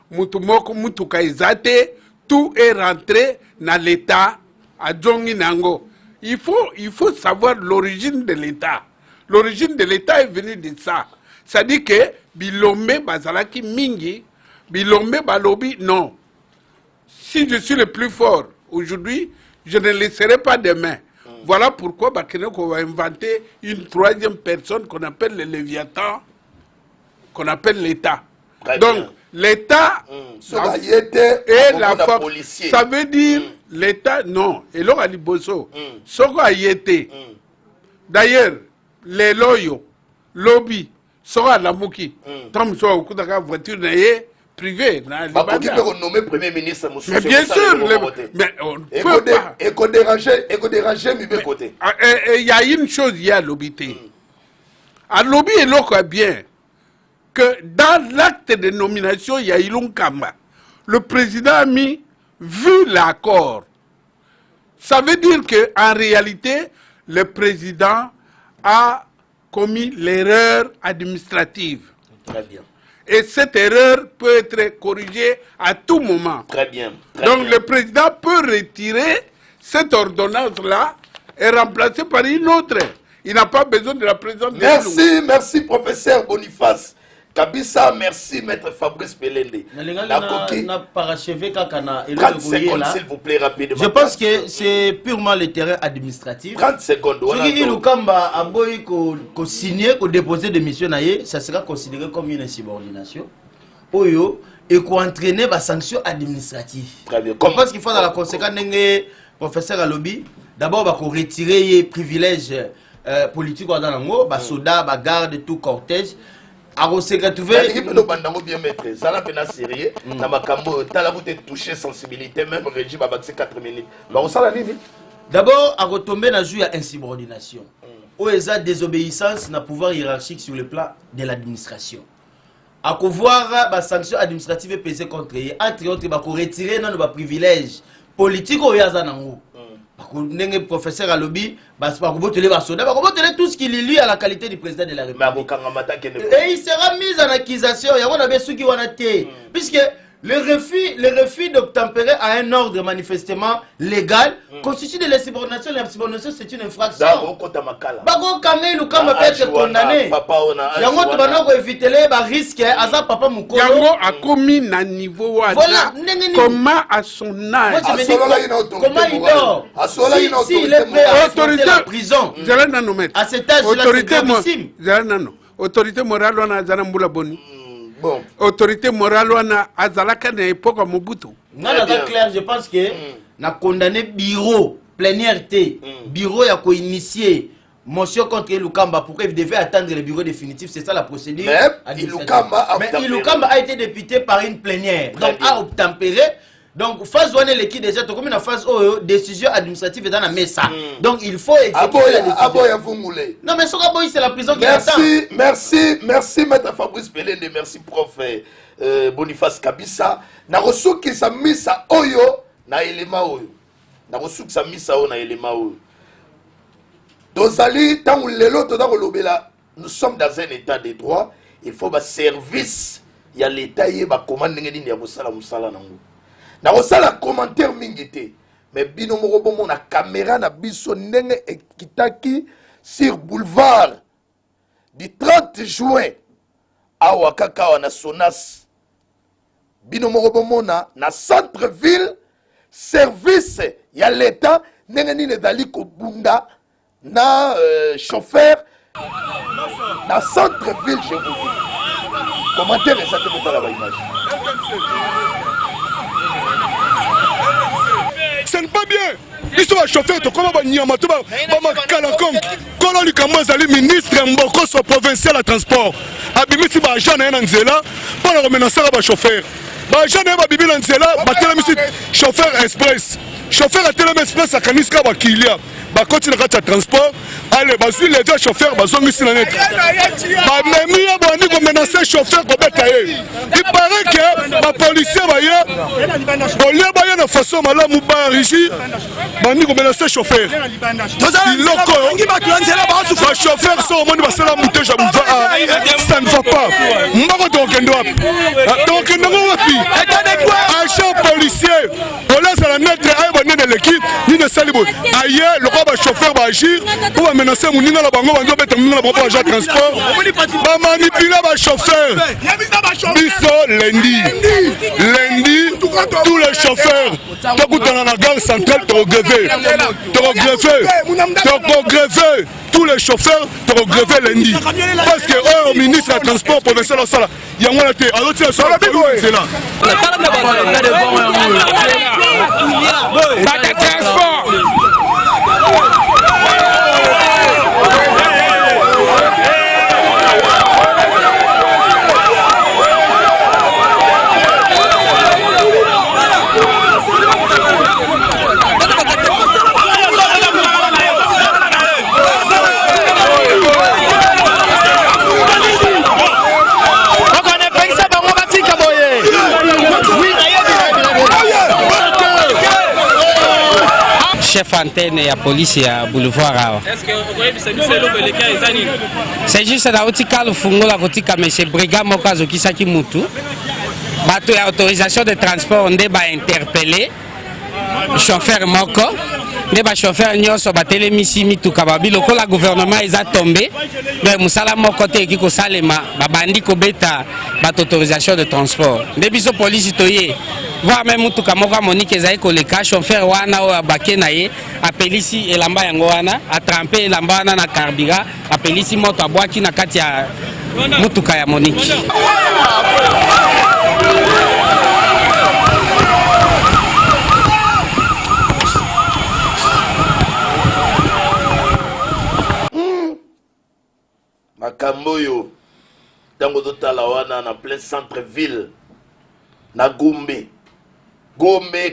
mutumoko mutuka izate, tout est rentré dans l'État à Djongi Nango. Il faut savoir l'origine de l'État. L'origine de l'État est venue de ça. Ça dit que Bilombe Bazalaki Mingi, Bilombe Balobi, non. Si je suis le plus fort aujourd'hui, je ne laisserai pas demain. Voilà pourquoi Bakeneko va inventer une troisième personne qu'on appelle le Léviathan, qu'on appelle l'État. Donc, l'État et la force. Ça veut dire l'État, non. Et l'on a dit Bosso. Ce qu'on a été. D'ailleurs, les loyaux, lobby, sera la Mouki. Tant que vous avez une voiture privée. Nommé Premier ministre. Mais bien sûr, mais on ne peut pas. Éco-déranger, mais bien côté. Il y a une chose, il y a l'obité. À lobby et l'autre bien que dans l'acte de nomination, il y a Ilon Kamba. Le président a mis, vu l'accord, ça veut dire qu'en réalité, le président a commis l'erreur administrative. Très bien. Et cette erreur peut être corrigée à tout moment. Très bien. Donc le président peut retirer cette ordonnance-là et remplacer par une autre. Il n'a pas besoin de la présence de Merci professeur Boniface. Kabissa, merci maître Fabrice Belende. 30 secondes s'il vous plaît, rapidement. Je pense que c'est purement le terrain administratif. 30 secondes. Si Lukamba a beau signer, déposer des missions, ça sera considéré comme une insubordination. Oyo, et qu'on entraîne des sanctions administratives. Très bien. Je pense qu'il faut dans la conséquence, professeur Alobi, d'abord, il faut retirer les privilèges politiques dans le soda, garde, tout cortège. Alors, c'est retrouvé. Bien maître. Ça l'a peine à sérieux. Dans ma cambo, t'as la beauté toucher sensibilité, même régime à 4 minutes. D'abord, à retomber dans le à insubordination. Où il y a désobéissance dans le pouvoir hiérarchique sur le plan de l'administration. À voir les sanctions administratives pesées contre eux, entre autres, il faut retirer nos privilèges politiques au Yazanango. Le professeur Alobi, tout ce qui est lié à la qualité du président de la République. Et il sera mis en accusation. Il y a ceux qui vont être. Puisque le refus d'obtempérer à un ordre manifestement légal constitue de l'insubordination. L'insubordination, c'est une infraction. Bago Kame Lukamba peut être condamné. Yango Tobano va éviter les risques. Aza Papa Mukolo. Yango a commis à niveau. Voilà. Comment à son âge? Comment il dort? Si il est prêt à affronter la prison. À cet âge-là, c'est gravissime. Autorité morale, on a Zanamboula Boni. Bon. Autorité morale, on a Azalaka à l'époque à Mobutu. Non, clair, je pense que na condamné bureau, plénièreté, bureau a co-initié motion contre Lukamba pour qu'il devait attendre le bureau définitif. C'est ça la procédure. Mais Lukamba a été député par une plénière. Donc, a obtempéré. Donc, phase douane l'équipe déjà, comme une phase décision administrative est dans la mesa. Donc, il faut exécuter la décision. Non, mais c'est la prison qui attend. Merci, maître Fabrice Belende, merci, prof Boniface Kabissa. Na reçu qui sa misa oyo na elema oyo. Na reçu qui sa misa oyo na elema oyo. Dozali, tant lelo, nous sommes dans un état de droit. Il faut un service. Il y a l'état, il y a un commande, il y a na osala commentaire mingité mais bino moko bomo na caméra na biso ndenge ekitaki sur boulevard du 30 juin awa kaka wana Sonas bino moko bomo na centre ville service ya l'état ndenge nini dali ko bunda na chauffeur na centre ville je vous dis commentaire ça te montre la image. Ce n'est pas bien. Ils sont chauffeurs, comment va Nyamato, Kalakom, Kolon Kamazali, ministre Mboko, provincial à transport. Abimisi Bajan et Nanzela, pour le menacer à chauffeur. Bajan et Babibi Nanzela, chauffeur express. Chauffeur à Télém Express à Kaniska Bakilia. Continue à transport. Allez, vas-y, les deux chauffeurs, vas-y, ici la net. Même si on menace le chauffeur, il paraît que les policiers, au lieu de façon malade, ils ont menacé le chauffeur. Les chauffeurs sont au monde de la montée, ça ne va pas. Donc, agent policier, on laisse la mettre à l'équipe, il ne s'allie pas. Ailleurs, le chauffeur va agir pour menacer mon nina la bango bango bête mon nina la bango agent transport va manipuler le chauffeur biso lundi tous les chauffeurs tout dans la gare centrale te regrever tous les chauffeurs te regrever lundi parce que au ministre du transport provincial au sala il y a moi la tête alors tu es sur la bigo c'est là antenne ya police ya boulevard awa. Est-ce que vous voyez c'est le cas ezani? C'est juste na otika lufungola kotika monsieur brigade moko azokisaki mutu. Bato ya autorisation de transport nde ba interpeller chauffeur moko. Nde ba chauffeur nyonso batelemisi mituka babi lokola gouvernement eza tombé. Mais musala moko te ki ko salema babandi ko beta bato autorisation de transport. Nde biso police toye voir même mutuka moko Monique ezai ko le cas chauffeur wana o abake na ye apelisi elamba yango wana atremper elamba wana na carburant apelisi moto abwaki na kati ya mutuka ya Monique. Makamboyo tango totala wana na plein centre ville na Gombe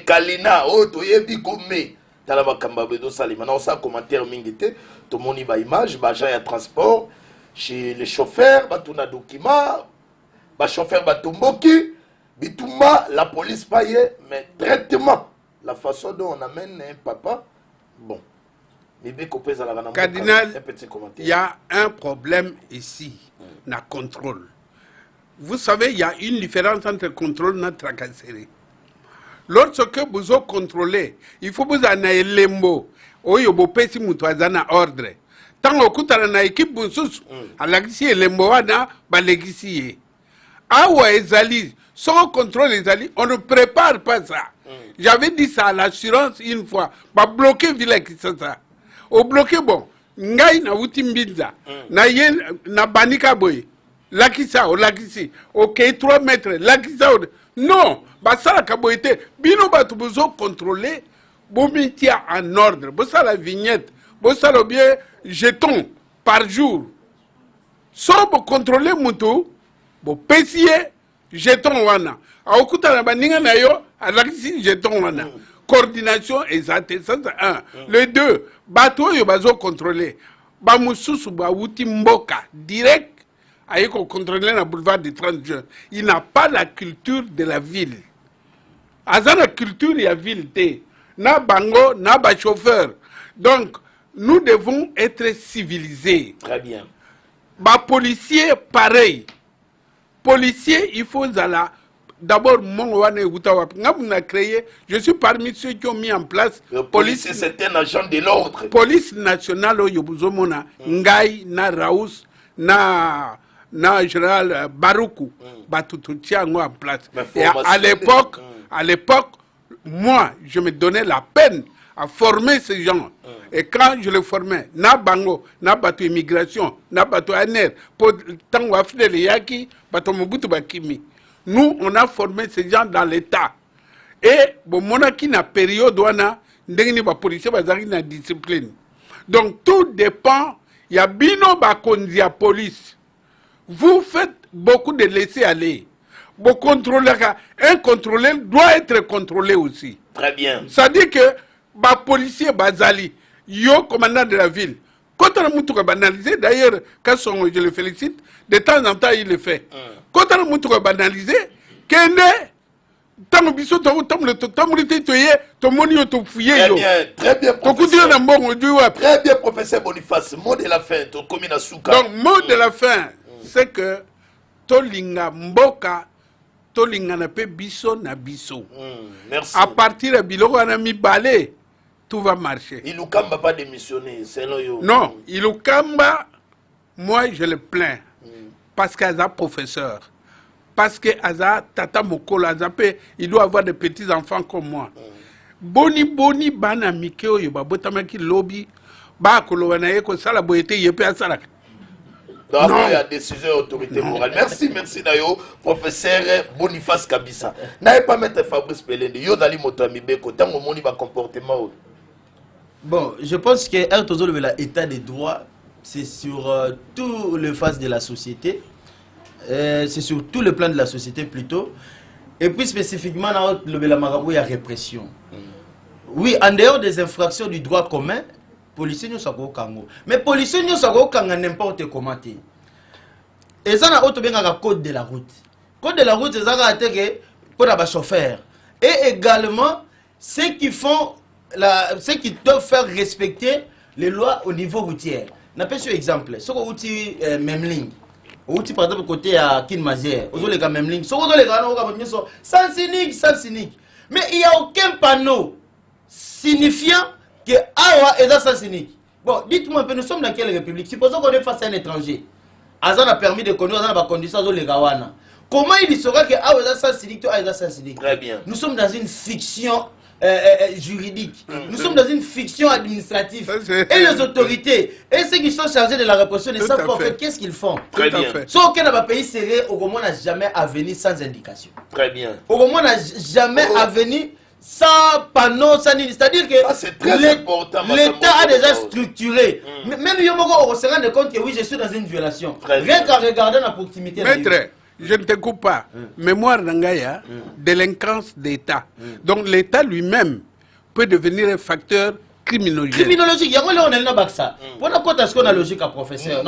Kalina toyebi Gombe tala bakamba bedo salima na osa commentaire mingi te to moni ba image ba agent ya transport chez les chauffeurs batuna document ba chauffeur batomboki bituma la police paye mais traitement la façon dont on amène un papa bon. Cardinal, il y a un problème ici, le contrôle. Vous savez, il y a une différence entre contrôle et tracasserie. Lorsque vous contrôlez, il faut vous en aller lembo. Oui, vous pouvez vous ordre. Tant que vous avez une équipe, vous avez un lembo, sans contrôle, on ne prépare pas ça. J'avais dit ça à l'assurance une fois. Va bloquer Ville Kisasa. Au bloqué bon, ngai na utimbinza, na yen na banika boy, lakisa o lakisi, ok 3 mètres, lakisa o non, basala kaboyete, bino batu bozo contrôler, bomitia en ordre, bosala vignette, bosala bien jeton par jour. Sans bo contrôler mutu, bo pesier jeton wana. A okuta na baninga na yo, a lakisi jeton wana. Coordination exacte, ça c'est un. Le deux, bateau yo bazo contrôler. Ba mususu ba wuti mboka direct aye ko contrôler na boulevard du 30 juin. Il n'a pas la culture de la ville. Azana culture ya ville té. Na bango, na ba chauffeur. Donc nous devons être civilisés. Très bien. Ba policier pareil. Policier, il faut zala. D'abord, je suis parmi ceux qui ont mis en place le policier, c'est un agent de l'ordre. Police nationale, Ngai, na Raous, na général Baroukou, en place. Et à l'époque, moi, je me donnais la peine à former ces gens. Et quand je les formais, na bango, na bateau immigration, na bateau aner, pour tant wafle le yaki, bateau mobutu bakimi. Nous, on a formé ces gens dans l'État. Et, bon, monaki na période où on a des policiers qui na discipline. Donc, tout dépend. Il y a bino bakondi à police. Vous faites beaucoup de laisser aller. Bon contrôleur, un contrôleur doit être contrôlé aussi. Très bien. Ça dit que, ba policier bazali, yo commandant de la ville. Quand on a moutou banalisé, d'ailleurs, quand je le félicite, de temps en temps, il le fait. Quand on a moutou banalisé, kende, tant biso très bien, professeur Boniface. Mot de la fin, donc mot de la fin, c'est que tolinga mboka, tolinga na pe biso na biso. Merci. À partir de biloko na mi balé, tout va marcher. Ilukamba pas démissionné, c'est yo. Non, Ilukamba, moi je le plains. Parce qu'il a professeur. Parce que Aza Tata Mokolo, il doit avoir des petits enfants comme moi. Boni bana mikeo yoba botamaki lobby ba kolowanaye ko sala boyete yepe asala. Donc il y a décision autorité morale. Merci Nayo, professeur Boniface Kabissa. N'ayez pas mettre Fabrice Pelende, yo dali moto amibeko tango moni ba comportement. Bon, je pense que l'état des droits, c'est sur tout le face de la société. C'est sur tout le plan de la société plutôt. Et puis spécifiquement, dans le marabout, il y a répression. Oui, en dehors des infractions du droit commun, policiers ne sont pas au Congo. Mais policiers ne sont pas au Congo n'importe comment. Et ça, on a un code de la route. Code de la route, c'est ça pour les chauffeurs. Et également, ceux qui font ceux qui doivent faire respecter les lois au niveau routier. On appelle sur exemple. Ce qu'on utilise Memling. On utilise par exemple côté à Kinmazier. On utilise Memling. Ce qu'on utilise sans cynique. Mais il n'y a aucun panneau signifiant que Awa est sans cynique. Bon, dites-moi un peu, nous sommes dans quelle république? Supposons qu'on est face à un étranger. Azan a permis de conduire, Azan a condition de Gawana. Comment il saura que Awa est sans cynique, toi est sans cynique? Très bien. Nous sommes dans une fiction juridique. Nous sommes dans une fiction administrative. Et les autorités, et ceux qui sont chargés de la répression, ne savent pas en fait qu'est-ce qu'ils font. Très bien. Sauf qu'un pays serré, au moment n'a jamais à venir sans indication. Très bien. Au moment n'a jamais à venir sans panneau, sans nid. C'est-à-dire que l'État a déjà structuré. Même Yomoko, on se rend compte que oui, je suis dans une violation. Rien qu'à regarder la proximité. Maître, je ne te coupe pas. Mémoire d'Angaya, délinquance d'État. Donc l'État lui-même peut devenir un facteur criminologique. Criminologique, il y a un baksa. Pour la côte, est-ce qu'on a logique à professeur?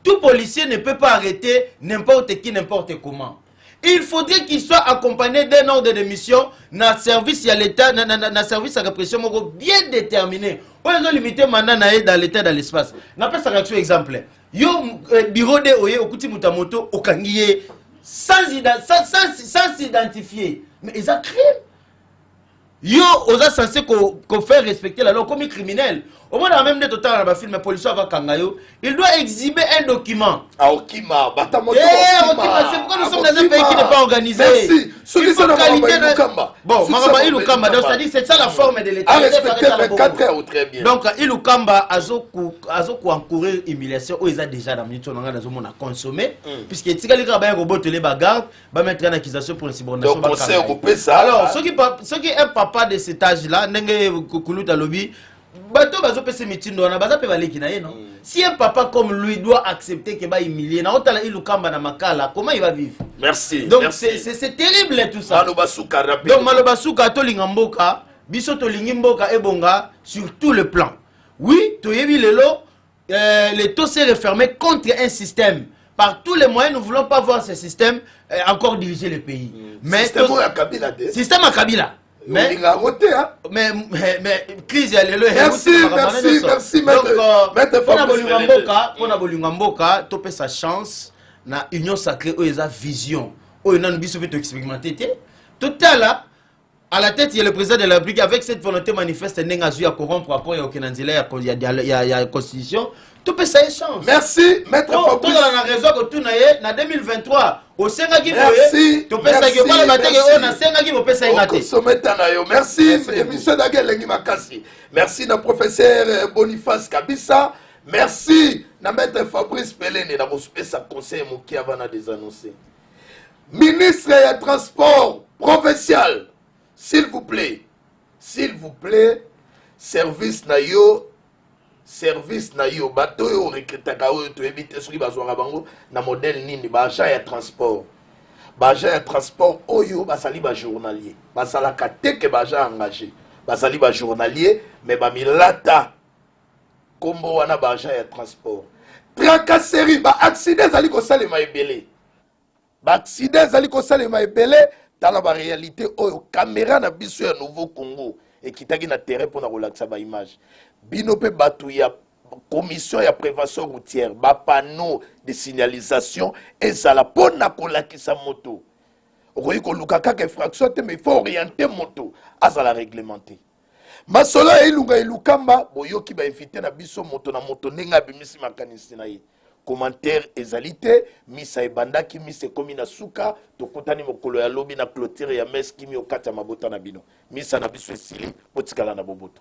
Tout policier ne peut pas arrêter n'importe qui, n'importe comment. Il faudrait qu'il soit accompagné d'un ordre de mission dans le service à l'État, dans le service à répression bien déterminé. On a limité maintenant dans l'État, dans l'espace. On appelle ça réaction exemple. Yo bureau de oye okuti mutamoto okangiye sans s'identifier. Mais ils ont crime. Yo osa censé qu'on fait respecter la loi comme criminel. Au moins dans la même de total dans le film policier va kangayo, il doit exhiber un document. Ah Okima, batamoto. C'est pourquoi nous sommes dans un pays qui n'est pas organisé. Merci. Il faut qualité de... Bon, Maraba Ilukamba, donc c'est-à-dire c'est ça la forme de l'État. À respecter 24 heures, très bien. Donc Ilukamba azoku encourir humiliation, ils ont déjà dans minute on a consommé puisque Tigali Kaba robot les bagarres, va mettre une accusation pour insubordination. Donc on sait couper ça. Alors, ceux qui est papa de cet âge-là, n'enge kuluta lobby. Bato bazo pese mitindo na baza pe baleki na ye non. Si un papa comme lui doit accepter que va humilier na otala Ilukamba na makala, comment il va vivre? Merci. Donc c'est terrible tout ça. Malobasuka rapide. Donc Malobasuka to lingamboka, biso to lingimboka ebonga sur tout le plan. Oui, to yebi lelo les taux s'est refermé contre un système. Par tous les moyens, nous ne voulons pas voir ce système encore diriger le pays. Mais système à Kabila. Système à Kabila. Mais crise merci maître on a Bolungamboka topé sa chance na union sacrée où il a vision où il a une vision expérimentée total à la tête il y a le président de la République avec cette volonté manifeste n'engazu à corrompre rapport il y a constitution topé sa chance. Merci maître Fabrice. Tout dans la raison que tout na 2023 au Sengaki merci merci émission d'Agelengi Makasi. Merci na professeur Boniface Kabissa. Merci na maître Fabrice Pelene na sa conseil moki avant na désannoncer. Ministre des Transports provincial, s'il vous plaît, service na yo bato yo recrutaka oyo to éviter soki bazwanga bango na modèle nini ba agent ya transport oyo basali ba journalier basalaka te ke ba agent engagé basali ba journalier mais ba milata kombo wana ba agent ya transport tracasserie ba accident zali ko salema ebele dans la réalité oyo caméra na biso ya Nouveau Congo et qui t'a na terrain pour na relaxer ba image bino pe batu ya commission ya prévention routière ba panneau de signalisation ezala pona kolakisa moto okoyi ko luka kaka infraction te mais il faut orienter moto azala réglementé masolo ya ilunga ilukamba boyoki ba inviter na biso moto na moto nenga bimisi makanisi na ye commentaire ezalité misa ebandaki mise komi na suka tokutani mokolo ya lobi na clôture ya mes kimi okata mabota na bino misa na biso esili potikala na boboto.